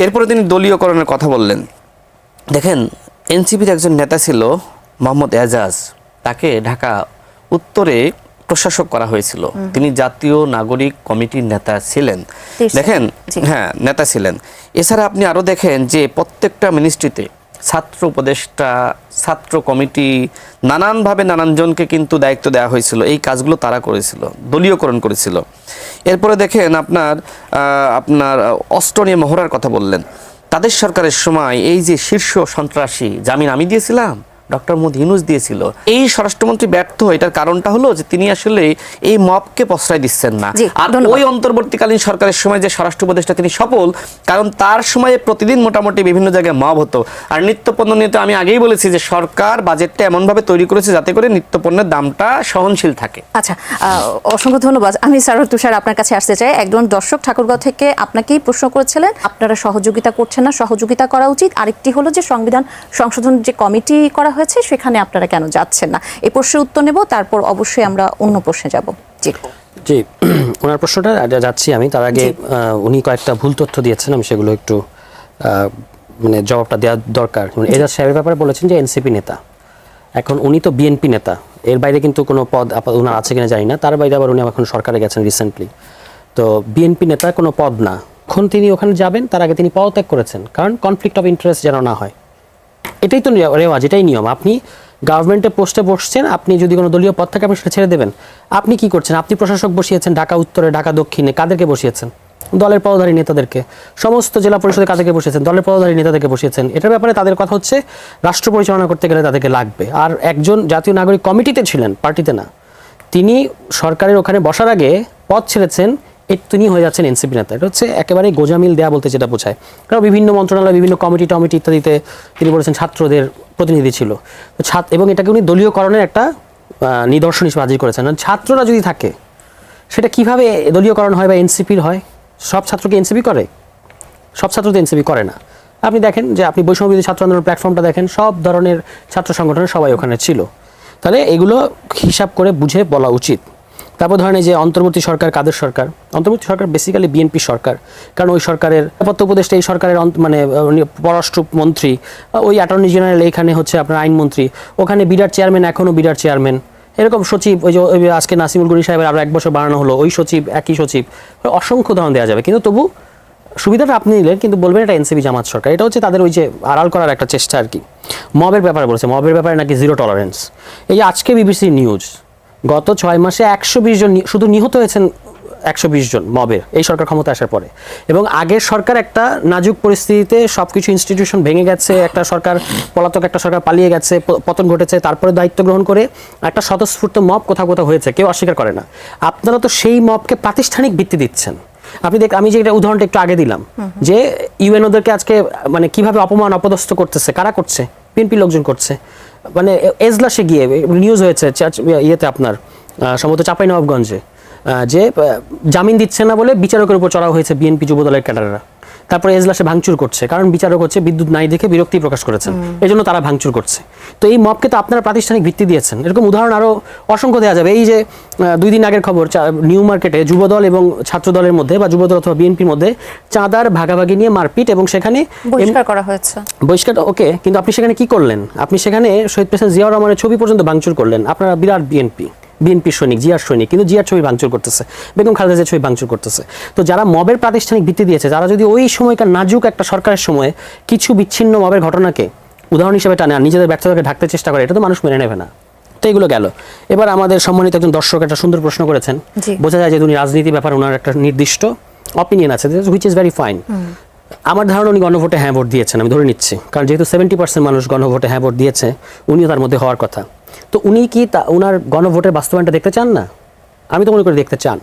এরপরে তিনি দলীয়করণের কথা বললেন। দেখেন, এনসিপির একজন নেতা ছিল মোহাম্মদ এজাজ, তাকে ঢাকা উত্তরে প্রশাসক করা হয়েছিল। তিনি জাতীয় নাগরিক কমিটির নেতা ছিলেন। দেখেন, হ্যাঁ নেতা ছিলেন। এছাড়া আপনি আরো দেখেন যে প্রত্যেকটা মিনিস্ট্রিতে ছাত্র উপদেষ্টা, ছাত্র কমিটি, নানানভাবে নানানজনকে কিন্তু দায়িত্ব দেওয়া হয়েছিল। এই কাজগুলো তারা করেছিল, দলীয়করণ করেছিল। এরপরে দেখেন আপনার অস্ত্র নিয়ে মহড়ার কথা বললেন। তাদের সরকারের সময় এই যে শীর্ষ সন্ত্রাসী জামিন আমি দিয়েছিলাম, ডক্টর মোহাম্মদ ইউনূস দিয়েছিল। এই স্বরাষ্ট্রমন্ত্রী ব্যর্থ, এটার কারণটা হলো যে তিনি আসলে এই মবকে প্রশ্রয় দিচ্ছেন না। আর ওই অন্তর্বর্তীকালীন সরকারের সময় যে স্বরাষ্ট্র উপদেষ্টা, তিনি সফল, কারণ তার সময়ে প্রতিদিন মোটামুটি বিভিন্ন জায়গায় মব হতো। আর নিত্যপণ্য নিয়ে তো আমি আগেই বলেছি যে সরকার বাজেটটা এমনভাবে তৈরি করেছে যাতে করে নিত্যপণ্যের দামটা সহনশীল থাকে। আচ্ছা, অসংখ্য ধন্যবাদ। আমি সারোয়ার তুষার আপনার কাছে আসতে চাই। একজন দর্শক ঠাকুরগাঁও থেকে আপনাকেই প্রশ্ন করেছিলেন, আপনারা সহযোগিতা করছেন না, সহযোগিতা করা উচিত। আরেকটি হলো যে সংবিধান সংশোধন যে কমিটি করা সেখানে আপনারা কেন যাচ্ছেন না? এই প্রশ্নের উত্তর নেব, তারপর অবশ্যই আমরা অন্য প্রশ্নে যাব। জি, ওনার প্রশ্নটা যাচ্ছি আমি। তার আগে উনি কয়েকটা ভুল তথ্য দিয়েছেন, আমি সেগুলো একটু মানে জবাবটা দেওয়া দরকার। এজাজ সাহেবের ব্যাপারে বলেছেন যে এনসিপি নেতা, এখন উনি তো বিএনপি নেতা, এর বাইরে কিন্তু কোনো পদ ওনার আছে কিনা জানি না। তার বাইরে আবার উনি এখন সরকারে গেছেন রিসেন্টলি, তো বিএনপি নেতা কোনো পদ না। এখন তিনি ওখানে যাবেন, তার আগে তিনি পদত্যাগ করেছেন, কারণ কনফ্লিক্ট অফ ইন্টারেস্ট যেন না হয়। এটাই তো রেওয়াজ, এটাই নিয়ম। আপনি গভর্নমেন্টে পোস্টে বসছেন, আপনি যদি কোনো দলীয় পদ থাকে আপনি সেটা ছেড়ে দেবেন। আপনি কি করছেন? আপনি প্রশাসক বসিয়েছেন ঢাকা উত্তরে, ঢাকা দক্ষিণে, কাদেরকে বসিয়েছেন? দলের পদধারী নেতাদেরকে। সমস্ত জেলা পরিষদে কাদেরকে বসিয়েছেন? দলের পদধারী নেতাদেরকে বসিয়েছেন। এটার ব্যাপারে তাদের কথা হচ্ছে রাষ্ট্র পরিচালনা করতে গেলে তাদেরকে লাগবে। আর একজন জাতীয় নাগরিক কমিটিতে ছিলেন, পার্টিতে না। তিনি সরকারের ওখানে বসার আগে পদ ছেড়েছেন, তিনি হয়ে যাচ্ছেন এনসিপি নেতা। এটা হচ্ছে একেবারে গোজামিল দেয়া বলতে যেটা বোঝায়। কারণ বিভিন্ন মন্ত্রণালয়, বিভিন্ন কমিটি টমিটি ইত্যাদিতে তিনি বলেছেন ছাত্রদের প্রতিনিধি ছিল, এবং এটাকে উনি দলীয়করণের একটা নিদর্শন হিসেবে হাজির করেছেন। ছাত্ররা যদি থাকে সেটা কিভাবে দলীয়করণ হয় বা এনসিপির হয়? সব ছাত্রকে এনসিপি করে? সব ছাত্র তো এনসিপি করে না। আপনি দেখেন যে আপনি বৈষম্যবিরোধী ছাত্র আন্দোলন প্ল্যাটফর্মটা দেখেন, সব ধরনের ছাত্র সংগঠনের সবাই ওখানে ছিল। তাহলে এগুলো হিসাব করে বুঝে বলা উচিত। তারপর ধরেন যে অন্তর্বর্তী সরকার কাদের সরকার? অন্তর্বর্তী সরকার বেসিক্যালি বিএনপি সরকার, কারণ ওই সরকারের নিরাপত্তা উপদেষ্টা এই সরকারের মানে পররাষ্ট্রমন্ত্রী, ওই অ্যাটর্নি জেনারেল এইখানে হচ্ছে আপনার আইনমন্ত্রী, ওখানে বিরাট চেয়ারম্যান, এখনও বিরাট চেয়ারম্যান, এরকম সচিব, ওই যে আজকে নাসিমুল গনি সাহেবের আরও 1 বছর বাড়ানো হলো, ওই সচিব, একই সচিব, অসংখ্য উদাহরণ দেওয়া যাবে। কিন্তু তবু সুবিধাটা আপনি নিলেন, কিন্তু বলবেন এটা এনসিপি জামাত সরকার। এটা হচ্ছে তাদের ওই যে আড়াল করার একটা চেষ্টা আর কি। মবের ব্যাপারে বলেছে, মবের ব্যাপারে নাকি জিরো টলারেন্স। এই যে আজকে বিবিসি নিউজ, গত 6 মাসে 120 জন শুধু নিহত হয়েছেন, 120 জন মবের, এই সরকার ক্ষমতা আসার পরে। এবং আগের সরকার একটা নাজুক পরিস্থিতিতে সবকিছু ইনস্টিটিউশন ভেঙে গেছে, একটা সরকার পলাতক, একটা সরকার পালিয়ে গেছে, পতন ঘটেছে, তারপরে দায়িত্ব গ্রহণ করে একটা স্বতঃস্ফূর্ত মব কোথাও কোথাও হয়েছে, কেউ অস্বীকার করে না। আপনারা তো সেই মবকে প্রাতিষ্ঠানিক ভিত্তি দিচ্ছেন। আপনি আমি যে এটা উদাহরণটা একটু আগে দিলাম, যে ইউএনওদেরকে আজকে মানে কিভাবে অপমান অপদস্থ করতেছে, কারা করছে? বিএনপি লোকজন করছে। মানে এজলাসে গিয়ে নিউজ হয়েছে ইয়েতে আপনার সম্ভবত চাঁপাইনবাবগঞ্জে, যে জামিন দিচ্ছে না বলে বিচারকের উপর চড়াও হয়েছে বিএনপি যুবদলের ক্যাডাররা। তারপরে এজলাসে ভাঙচুর করছে, কারণ বিচারক হচ্ছে বিদ্যুৎ নাই দেখে বিরক্তি প্রকাশ করেছেন, এই জন্য তারা ভাঙচুর করছে। তো এই মবকে তো আপনারা প্রাতিষ্ঠানিক ভিত্তি দিয়েছেন, এরকম উদাহরণ আরও অসংখ্য দেওয়া যাবে। এই যে 2 দিন আগের খবর, নিউ মার্কেটে যুবদল এবং ছাত্র দলের মধ্যে বা যুবদল অথবা বিএনপির মধ্যে চাঁদার ভাগাভাগি নিয়ে মারপিট, এবং সেখানে বহিষ্কার করা হয়েছে। বহিষ্কার ওকে, কিন্তু আপনি সেখানে কি করলেন? আপনি সেখানে শহীদ প্রেসিডেন্ট জিয়াউর রহমানের ছবি পর্যন্ত ভাঙচুর করলেন। আপনারা বিরাট বিএনপির সৈনিক, জিয়ার সৈনিক, কিন্তু জিয়ার ছবি ভাঙচুর করতেছে, বেগম খালেদা জিয়ার ছবি ভাঙচুর করতেছে। তো যারা মবের প্রাতিষ্ঠানিক ভিত্তি দিয়েছে, যারা যদি ওই সময়কার নাজুক একটা সরকারের সময়ে কিছু বিচ্ছিন্ন মবের ঘটনাকে উদাহরণ হিসেবে টানে আর নিজেদের ব্যর্থতাকে ঢাকতে চেষ্টা করে, এটা তো মানুষ মেনে নেবে না। তো এগুলো গেল। এবার আমাদের সম্মানিত একজন দর্শক একটা সুন্দর প্রশ্ন করেছেন, বোঝা যায় যে উনি রাজনীতি ব্যাপারে ওনার একটা নির্দিষ্ট অপিনিয়ন আছে, হুইচ ইজ ভেরি ফাইন। আমার ধারণা উনি গণভোটে হ্যাঁ ভোট দিয়েছেন, আমি ধরে নিচ্ছি, কারণ যেহেতু 70% মানুষ গণভোটে হ্যাঁ ভোট দিয়েছে, উনিও তার মধ্যে হওয়ার কথা। তো উনি কি ওনার গণভোটের বাস্তবায়নটা দেখতে চান না? আমি তো মনে করি দেখতে চান।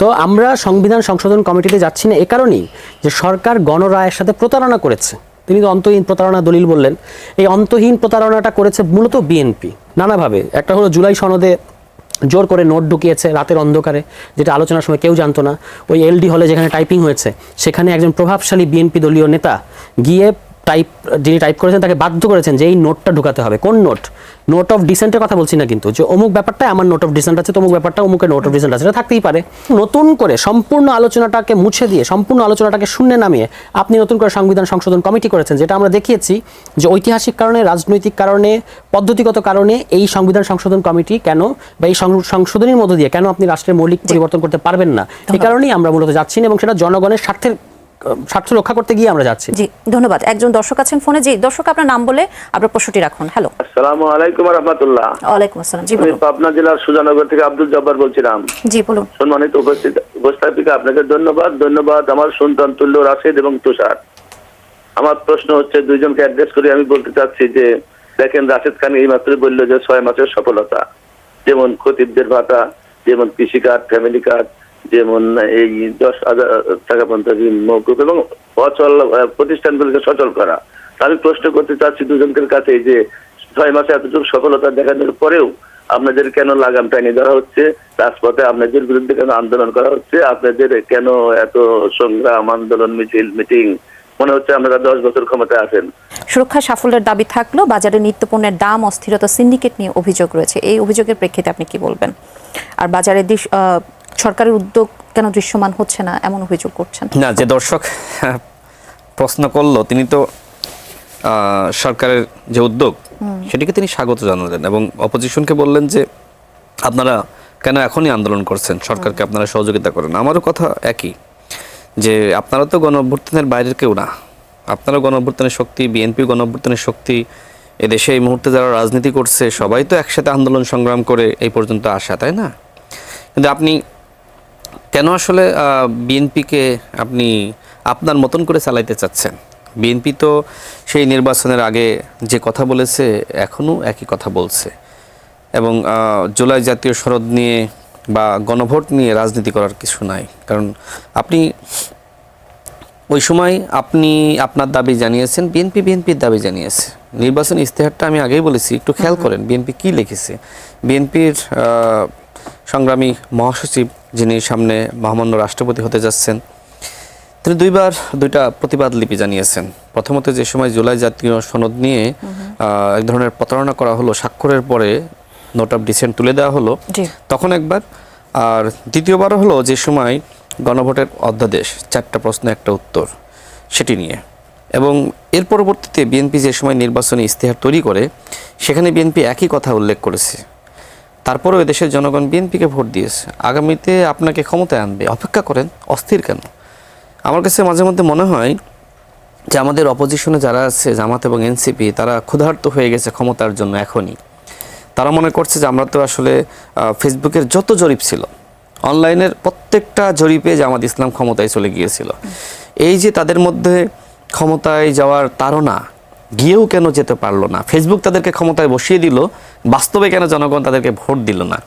তো আমরা সংবিধান সংশোধন কমিটিতে যাচ্ছি না এ কারণেই যে সরকার গণরায়ের সাথে প্রতারণা করেছে। তিনি তো অন্তহীন প্রতারণা দলিল বললেন, এই অন্তহীন প্রতারণাটা করেছে মূলত বিএনপি নানাভাবে। একটা হলো জুলাই সনদে জোর করে নোট ঢুকিয়েছে রাতের অন্ধকারে, যেটা আলোচনার সময় কেউ জানতো না। ওই এলডি হলে যেখানে টাইপিং হয়েছে, সেখানে একজন প্রভাবশালী বিএনপি দলীয় নেতা গিয়ে যিনি টাইপ করেছেন তাকে বাধ্য করেছেন যে এই নোটটা ঢুকাতে হবে। কোন নোট অফ ডিসেন্টের কথা বলছি না, কিন্তু যে অমুক ব্যাপারটা আমার নোট অফ ডিসেন্ট আছে, অমুক ব্যাপারটা অমুকের নোট অফ ডিসেন্ট আছে, এটা থাকতেই পারে। নতুন করে সম্পূর্ণ আলোচনাটাকে মুছে দিয়ে, সম্পূর্ণ আলোচনাটাকে শূন্যে নামিয়ে আপনি নতুন করে সংবিধান সংশোধন কমিটি করেছেন, যেটা আমরা দেখিয়েছি যে ঐতিহাসিক কারণে, রাজনৈতিক কারণে, পদ্ধতিগত কারণে এই সংবিধান সংশোধন কমিটি কেন, বা এই সংশোধনীর মধ্য দিয়ে কেন আপনি রাষ্ট্রের মৌলিক পরিবর্তন করতে পারবেন না, এই কারণেই আমরা মূলত যাচ্ছি না, এবং সেটা জনগণের স্বার্থ রক্ষা করতে গিয়ে আমরা যাচ্ছি। জি ধন্যবাদ। একজন দর্শক আছেন ফোনে। জি দর্শক, আপনার নাম বলে আপনার প্রশ্নটি রাখুন। হ্যালো, আসসালামু আলাইকুম ওয়া রাহমাতুল্লাহ। ওয়ালাইকুম আসসালাম। জি আমি বলুন। পাবনা জেলার সুজানগর থেকে আব্দুল জব্বার বলছিলাম। জি বলুন। সম্মানিত উপস্থাপিকা, আপনাকে ধন্যবাদ। আমার সন্তান তুল্য রাশেদ এবং তুষার। আমার প্রশ্ন হচ্ছে, দুইজনকে অ্যাড্রেস করে আমি বলতে চাচ্ছি যে দেখেন, রাশেদ খান এই মাত্র বললো যে 6 মাসের সফলতা, যেমন খতিবদের ভাতা, যেমন কৃষি কার্ড, ফ্যামিলি কার্ড, যেমন এই 10,000 টাকা পর্যন্ত ঋণ মওকুফ এবং অচল প্রতিষ্ঠানগুলোকে সচল করা। আমি প্রশ্ন করতে চাচ্ছি দুজনকের কাছে যে 6 মাসে এতটুকু সফলতা দেখানোর পরেও আপনাদের কেন লাগাম টাইনে ধরা হচ্ছে, রাজপথে আপনাদের বিরুদ্ধে কেন আন্দোলন করা হচ্ছে, আপনাদের কেন এত সংগ্রাম, আন্দোলন, মিটিং? মনে হচ্ছে আপনারা 10 বছর ক্ষমতায় আছেন। সুরক্ষা সাফল্যের দাবি থাকলেও বাজারে নিত্যপণ্যের দাম অস্থিরতা, সিন্ডিকেট নিয়ে অভিযোগ রয়েছে। এই অভিযোগের প্রেক্ষিতে আপনি কি বলবেন? আর বাজারে সরকারের উদ্যোগ কেন দৃশ্যমান হচ্ছে না এমন অভিযোগ করছেন? না, যে দর্শক প্রশ্ন করলো তিনি তো সরকারের যে উদ্যোগ সেটিকে তিনি স্বাগত জানালেন এবং অপোজিশনকে বললেন যে আপনারা কেন এখনই আন্দোলন করছেন, সরকারকে আপনারা সহযোগিতা করেন। আমারও কথা একই, যে আপনারা তো গণঅভ্যুত্থানের বাইরের কেউ না, আপনারা গণঅভ্যুত্থানের শক্তি, বিএনপি গণঅভ্যুত্থানের শক্তি। এদেশে এই মুহূর্তে যারা রাজনীতি করছে সবাই তো একসাথে আন্দোলন সংগ্রাম করে এই পর্যন্ত আসা, তাই না? কিন্তু আপনি কেন আসলে বিএনপিকে আপনি আপনার মতন করে চালাইতে চাচ্ছেন? বিএনপি তো সেই নির্বাচনের আগে যে কথা বলেছে এখনও একই কথা বলছে, এবং জুলাই জাতীয় সনদ নিয়ে বা গণভোট নিয়ে রাজনীতি করার কিছু নাই। কারণ আপনি ওই সময় আপনার দাবি জানিয়েছেন, বিএনপির দাবি জানিয়েছে। নির্বাচন ইস্তেহারটা আমি আগেই বলেছি, একটু খেয়াল করেন বিএনপি কী লিখেছে। বিএনপির সংগ্রামী মহাসচিব, যিনি সামনে মহামান্য রাষ্ট্রপতি হতে যাচ্ছেন, তিনি 2টা প্রতিবাদ লিপি জানিয়েছেন। প্রথমত, যে সময় জুলাই জাতীয় সনদ নিয়ে এক ধরনের প্রতারণা করা হলো, স্বাক্ষরের পরে নোট অফ ডিসেন্ট তুলে দেওয়া হলো, তখন একবার। আর দ্বিতীয়বার হলো যে সময় গণভোটের অধ্যাদেশ, 4টা প্রশ্ন 1টা উত্তর, সেটি নিয়ে। এবং এর পরবর্তীতে বিএনপি যে সময় নির্বাচনী ইস্তেহার তৈরি করে, সেখানে বিএনপি একই কথা উল্লেখ করেছে। তারপরেও দেশের জনগণ বিএনপিকে ভোট দিয়েছে, আগামীতে আপনাকে ক্ষমতায় আনবে, অপেক্ষা করেন, অস্থির কেন? আমার কাছে মাঝে মধ্যে মনে হয় যে আমাদের অপোজিশনে যারা আছে, জামাত এবং এনসিপি, তারা ক্ষুধার্ত হয়ে গেছে ক্ষমতার জন্য। এখনই তারা মনে করছে যে আমরা তো আসলে ফেসবুকের যত জরিপ ছিল, অনলাইনের প্রত্যেকটা জরিপে জামাত ইসলাম ক্ষমতায় চলে গিয়েছিল। এই যে তাদের মধ্যে ক্ষমতায় যাওয়ার তাড়না, গিয়েও কেন যেতে পারলো না, ফেসবুক তাদেরকে ক্ষমতায় বসিয়ে দিল, বাস্তবে কেন জনগণ তাদেরকে ভোট দিল না,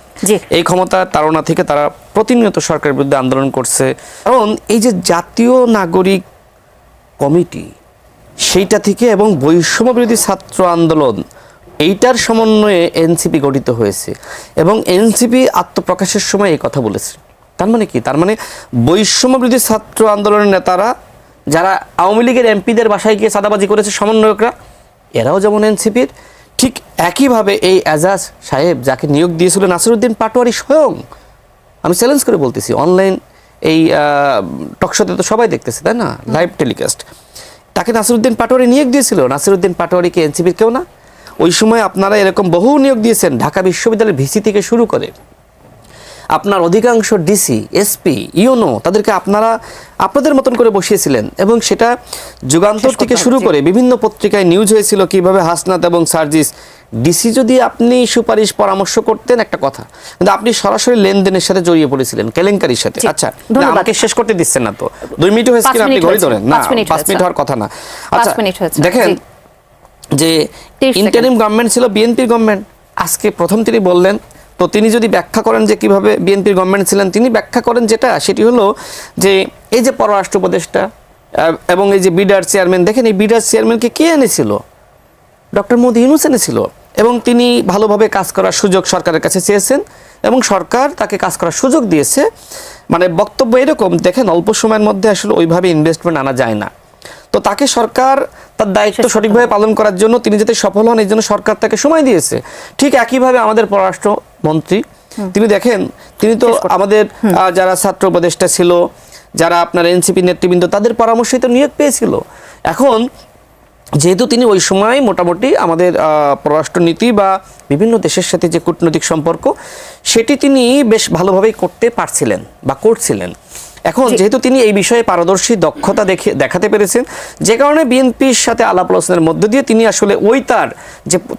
এই ক্ষমতার তাড়না থেকে তারা প্রতিনিয়ত সরকারের বিরুদ্ধে আন্দোলন করছে। কারণ এই যে জাতীয় নাগরিক কমিটি, সেইটা থেকে এবং বৈষম্য বিরোধী ছাত্র আন্দোলন, এইটার সমন্বয়ে এনসিপি গঠিত হয়েছে এবং এনসিপি আত্মপ্রকাশের সময় এই কথা বলেছে তার মানে কি? তার মানে বৈষম্য বিরোধী ছাত্র আন্দোলনের নেতারা যারা আওয়ামী লীগের এমপিদের বাসায় গিয়ে চাঁদাবাজি করেছে সমন্বয়করা, এরাও যেমন এনসিপির, ঠিক একইভাবে এই এজাজ সাহেব যাকে নিয়োগ দিয়েছিল নাসিরউদ্দিন পাটোয়ারি স্বয়ং, আমি চ্যালেঞ্জ করে বলতেছি, অনলাইন এই টকশোতে তো সবাই দেখতেছে তাই না, লাইভ টেলিকাস্ট, তাকে নাসিরউদ্দিন পাটোয়ারি নিয়োগ দিয়েছিল। নাসিরউদ্দিন পাটোয়ারিকে এনসিপির কেউ না? ওই সময় আপনারা এরকম বহু নিয়োগ দিয়েছেন, ঢাকা বিশ্ববিদ্যালয়ের ভিসি থেকে শুরু করে আপনার অধিকাংশ ডিসি, এসপি, ইউনো তাদেরকে আপনারা আপনাদের মতন করে বসিয়েছিলেন, এবং সেটা যুগান্তর থেকে শুরু করে বিভিন্ন পত্রিকায় নিউজ হয়েছিল কিভাবে হাসনাত এবং সার্জিস ডিসি যদি আপনি সুপারিশ পরামর্শ করতেন একটা কথা, কিন্তু আপনি সরাসরি লেনদেনের সাথে জড়িয়ে পড়েছিলেন, কেলেঙ্কারির সাথে। আচ্ছা, আমাকে শেষ করতে দিচ্ছেন না তো, 2 মিনিট হয়েছে কিনা আপনি ঘড়ি ধরেন না, 5 মিনিট হওয়ার কথা না। আচ্ছা দেখেন যে ইন্টারিম গভর্নমেন্ট ছিল বিএনপির গভর্নমেন্ট, আজকে প্রথম তিনি বললেন, তো তিনি যদি ব্যাখ্যা করেন যে কিভাবে বিএনপির গভর্নমেন্ট ছিলেন, তিনি ব্যাখ্যা করেন যেটা সেটি হলো যে এই যে পররাষ্ট্র উপদেষ্টা এবং এই যে বিডার চেয়ারম্যান, দেখেন এই বিডার চেয়ারম্যানকে কে এনেছিল? ডক্টর মোহাম্মদ ইউনূস এনেছিল, এবং তিনি ভালোভাবে কাজ করার সুযোগ সরকারের কাছে চেয়েছেন এবং সরকার তাকে কাজ করার সুযোগ দিয়েছে। মানে বক্তব্য এরকম, দেখেন অল্প সময়ের মধ্যে আসলে ওইভাবে ইনভেস্টমেন্ট আনা যায় না, তো তাকে সরকার তার দায়িত্ব সঠিকভাবে পালন করার জন্য তিনি যাতে সফল হন এই জন্য সরকার তাকে সময় দিয়েছে। ঠিক একইভাবে আমাদের পররাষ্ট্রমন্ত্রী তিনি দেখেন, তিনি তো আমাদের যারা ছাত্র উপদেষ্টা ছিল, যারা আপনার এনসিপি নেতৃবৃন্দ, তাদের পরামর্শই তো নিয়োগ পেয়েছিল। এখন যেহেতু তিনি ওই সময় মোটামুটি আমাদের পররাষ্ট্রনীতি বা বিভিন্ন দেশের সাথে যে কূটনৈতিক সম্পর্ক সেটি তিনি বেশ ভালোভাবেই করতে পারছিলেন বা করছিলেন। এখন যেহেতু তিনি এই বিষয়ে পারদর্শী দক্ষতা দেখাতে পেরেছেন, যে কারণে বিএনপির সাথে আলাপ আলোচনার মধ্য দিয়ে তিনি আসলে ওই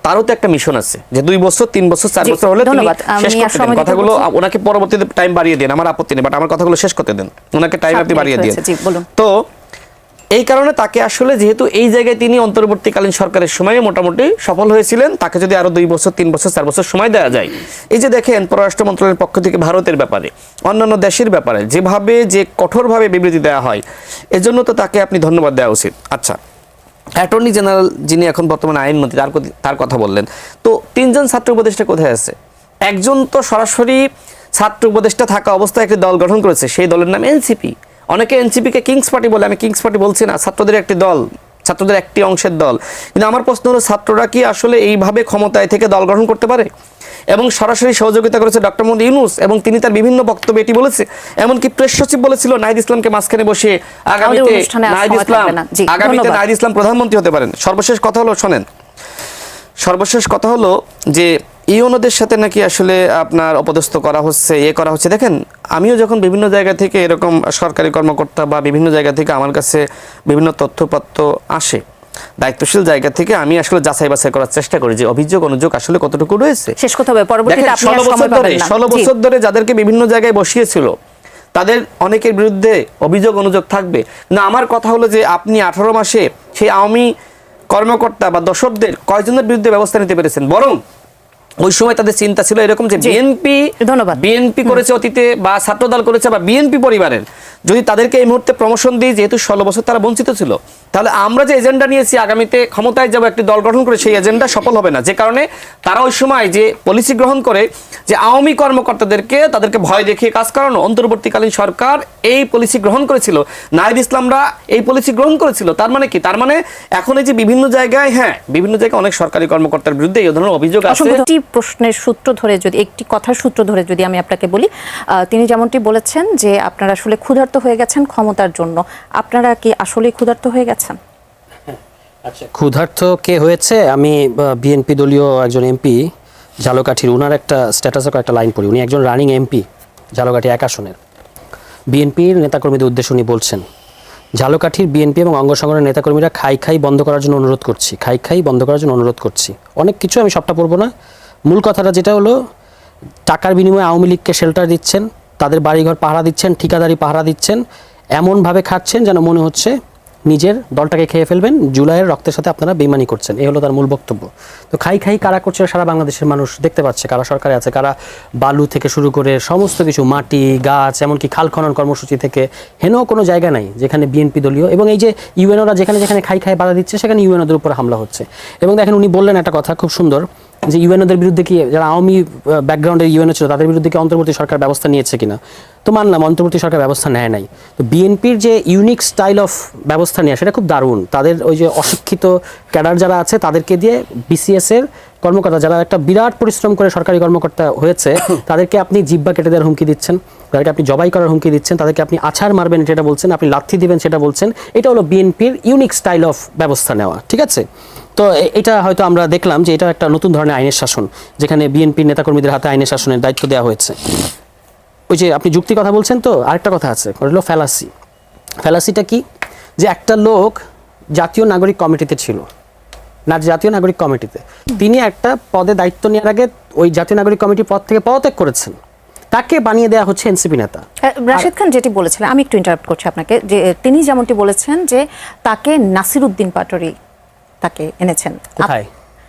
তারও তো একটা মিশন আছে যে 2 বছর 3 বছর 4 বছর হলে তিনি শেষ করতে দেন কথাগুলো, ওনাকে পরবর্তীতে টাইম বাড়িয়ে দেন, আমার আপত্তি নেই, বাট আমার কথাগুলো শেষ করতে দেন, ওনাকে টাইম আপনি বাড়িয়ে দেন। তো এই কারণে তাকে আসলে যেহেতু এই জায়গায় তিনি অন্তর্বর্তীকালীন সরকারের সময়ে মোটামুটি সফল হয়েছিলেন, তাকে যদি আরো 2 বছর 3 বছর 4 বছর সময় দেওয়া যায়, এই যে দেখেন পররাষ্ট্র মন্ত্রণালয়ের পক্ষ থেকে ভারতের ব্যাপারে অন্যান্য দেশের ব্যাপারে যেভাবে যে কঠোরভাবে বিবৃতি দেওয়া হয়, এজন্য তো তাকে আপনি ধন্যবাদ দেওয়া উচিত। আচ্ছা, অ্যাটর্নি জেনারেল যিনি এখন বর্তমানে আইনমন্ত্রী তার কথা বললেন, তো 3 জন ছাত্র উপদেষ্টা কোথায় আছে? একজন তো সরাসরি ছাত্র উপদেষ্টা থাকা অবস্থায় একটি দল গঠন করেছে, সেই দলের নাম এনসিপি। অনেকে এনসিপিকে কিংস পার্টি বলে, আমি কিংস পার্টি বলছি না, ছাত্রদের একটি দল, ছাত্রদের একটি অংশের দল। কিন্তু আমার প্রশ্ন হলো, ছাত্ররা কি আসলে এইভাবে ক্ষমতায় থেকে দল গঠন করতে পারে? এবং সরাসরি সহযোগিতা করেছে ডক্টর মোহাম্মদ ইউনূস, এবং তিনি তার বিভিন্ন বক্তব্যে এটি বলেছে। এমনকি প্রেস সচিব বলেছিল নাহিদ ইসলামকে মাঝখানে বসিয়ে আগামীতে নাহিদ ইসলাম প্রধানমন্ত্রী হতে পারেন। সর্বশেষ কথা হলো যে ইউনোদের সাথে নাকি আসলে আপনার অপদস্থ করা হচ্ছে, করা হচ্ছে। দেখেন, আমিও যখন বিভিন্ন জায়গা থেকে এরকম সরকারি কর্মকর্তা বা বিভিন্ন জায়গা থেকে আমার কাছে বিভিন্ন তথ্যপত্র আসে, দায়িত্বশীল জায়গা থেকে আমি আসলে যাচাই বাছাই করার চেষ্টা করি যে অভিযোগ অনুযোগ আসলে কতটুকু রয়েছে। শেষ কথা হবে, পরবর্তীতে আপনি 16 বছর ধরে যাদেরকে বিভিন্ন জায়গায় বসিয়েছিল তাদের অনেকের বিরুদ্ধে অভিযোগ অনুযোগ থাকবে না। আমার কথা হলো যে আপনি 18 মাসে সেই আওয়ামী কর্মকর্তা বা দর্শকদের কয়জনের বিরুদ্ধে ব্যবস্থা নিতে পেরেছেন? বরং ওই সময় তাদের চিন্তা ছিল এরকম যে বিএনপি করেছে অতীতে, বা ছাত্রদল করেছে, বা বিএনপি পরিবারের যদি তাদেরকে এই মুহূর্তে প্রমোশন দিই, যেহেতু 16 বছর তারা বঞ্চিত ছিল, তাহলে আমরা যে এজেন্ডা নিয়েছি আগামীতে ক্ষমতায় যাব একটি দল গঠন করে, সেই এজেন্ডা সফল হবে না। যে কারণে তারা ওই সময় যে পলিসি গ্রহণ করে যে আওয়ামী তাদেরকে ভয় দেখিয়ে কাজ করানো, অন্তর্বর্তীকালীন সরকার এই পলিসি গ্রহণ করেছিল, নাহিদ ইসলামরা এই পলিসি গ্রহণ করেছিল। তার মানে কি? তার মানে এখন এই যে বিভিন্ন জায়গায় অনেক সরকারি কর্মকর্তার বিরুদ্ধে এই ধরনের অভিযোগ আছে। প্রশ্নের সূত্র ধরে যদি একটি কথার সূত্র ধরে যদি আমি আপনাকে বলি, তিনি যেমনটি বলেছেন যে আপনারা আসলে ক্ষুধার্ত হয়ে গেছেন ক্ষমতার জন্য, আপনারা কি আসলে ক্ষুধার্ত হয়ে গেছেন? আচ্ছা, ক্ষুধার্ত কে হয়েছে? আমি বিএনপি দলীয় একজন এমপি ঝালকাঠির, ওনার একটা স্ট্যাটাসে একটা লাইন পড়ি। উনি একজন রানিং এমপি ঝালকাঠি 1 আসনের, বিএনপির নেতাকর্মীদের উদ্দেশ্যে উনি বলছেন, ঝালকাঠির বিএনপি এবং অঙ্গ সংগঠনের নেতাকর্মীরা খাই বন্ধ করার জন্য অনুরোধ করছি, খাই বন্ধ করার জন্য অনুরোধ করছি। অনেক কিছু, আমি সবটা পড়বো না। মূল কথাটা যেটা হলো, টাকার বিনিময়ে আওয়ামী লীগকে শেল্টার দিচ্ছেন, তাদের বাড়িঘর পাহারা দিচ্ছেন, ঠিকাদারি পাহারা দিচ্ছেন, এমনভাবে খাচ্ছেন যেন মনে হচ্ছে নিজের দলটাকে খেয়ে ফেলবেন, জুলাইয়ের রক্তের সাথে আপনারা বেইমানি করছেন। এই হলো তার মূল বক্তব্য। তো খাই কারা করছে সারা বাংলাদেশের মানুষ দেখতে পাচ্ছে, কারা সরকারে আছে, কারা বালু থেকে শুরু করে সমস্ত কিছু, মাটি, গাছ, এমনকি খাল খনন কর্মসূচি থেকে হেন কোনো জায়গা নাই যেখানে বিএনপি দলীয়, এবং এই যে ইউএনওরা যেখানে খাই বাধা দিচ্ছে সেখানে ইউএনওদের উপর হামলা হচ্ছে। এবং দেখেন, উনি বললেন একটা কথা খুব সুন্দর, যে ইউএনওদের বিরুদ্ধে কি, যারা আওয়ামী ব্যাকগ্রাউন্ডের ইউএনও ছিল তাদের বিরুদ্ধে কি অন্তর্বর্তী সরকার ব্যবস্থা নিয়েছে কিনা, তো মানলাম অন্তর্বর্তী সরকার ব্যবস্থা নেয় নাই। তো বিএনপির যে ইউনিক স্টাইল অফ ব্যবস্থা নেওয়া সেটা খুব দারুণ। তাদের ওই যে অশিক্ষিত ক্যাডার যারা আছে তাদেরকে দিয়ে বিসিএস এর কর্মকর্তা যারা একটা বিরাট পরিশ্রম করে সরকারি কর্মকর্তা হয়েছে তাদেরকে আপনি জিব্বা কেটে দেওয়ার হুমকি দিচ্ছেন, তাদেরকে আপনি জবাই করার হুমকি দিচ্ছেন, তাদেরকে আপনি আছাড় মারবেন সেটা বলছেন, আপনি লাথি দিবেন সেটা বলছেন। এটা হলো বিএনপির ইউনিক স্টাইল অফ ব্যবস্থা নেওয়া, ঠিক আছে? তো এটা হয়তো আমরা দেখলাম যে এটা একটা নতুন ধরনের আইনের শাসন, যেখানে বিএনপির নেতাকর্মীদের হাতে আইনের শাসনের দায়িত্ব দেওয়া হয়েছে। ওই যে আপনি যুক্তি কথা বলছেন, তো আরেকটা কথা আছে, ওটা হলো ফ্যালাসি। ফ্যালাসিটা কি? যে একটা লোক জাতীয় নাগরিক কমিটিতে ছিল, না জাতীয় নাগরিক কমিটিতে, তিনি একটা পদে দায়িত্ব নেওয়ার আগে ওই জাতীয় নাগরিক কমিটির পদ থেকে পদত্যাগ করেছেন, তাকে বানিয়ে দেওয়া হচ্ছে এনসিপি নেতা। রাশেদ খান যেটি বলেছিলেন, আমি একটু ইন্টারাপ্ট করছি আপনাকে, যে তিনি যেমনটি বলেছেন যে তাকে নাসিরউদ্দিন পাটোয়ারি তাকে এনেছেন। কোথায়?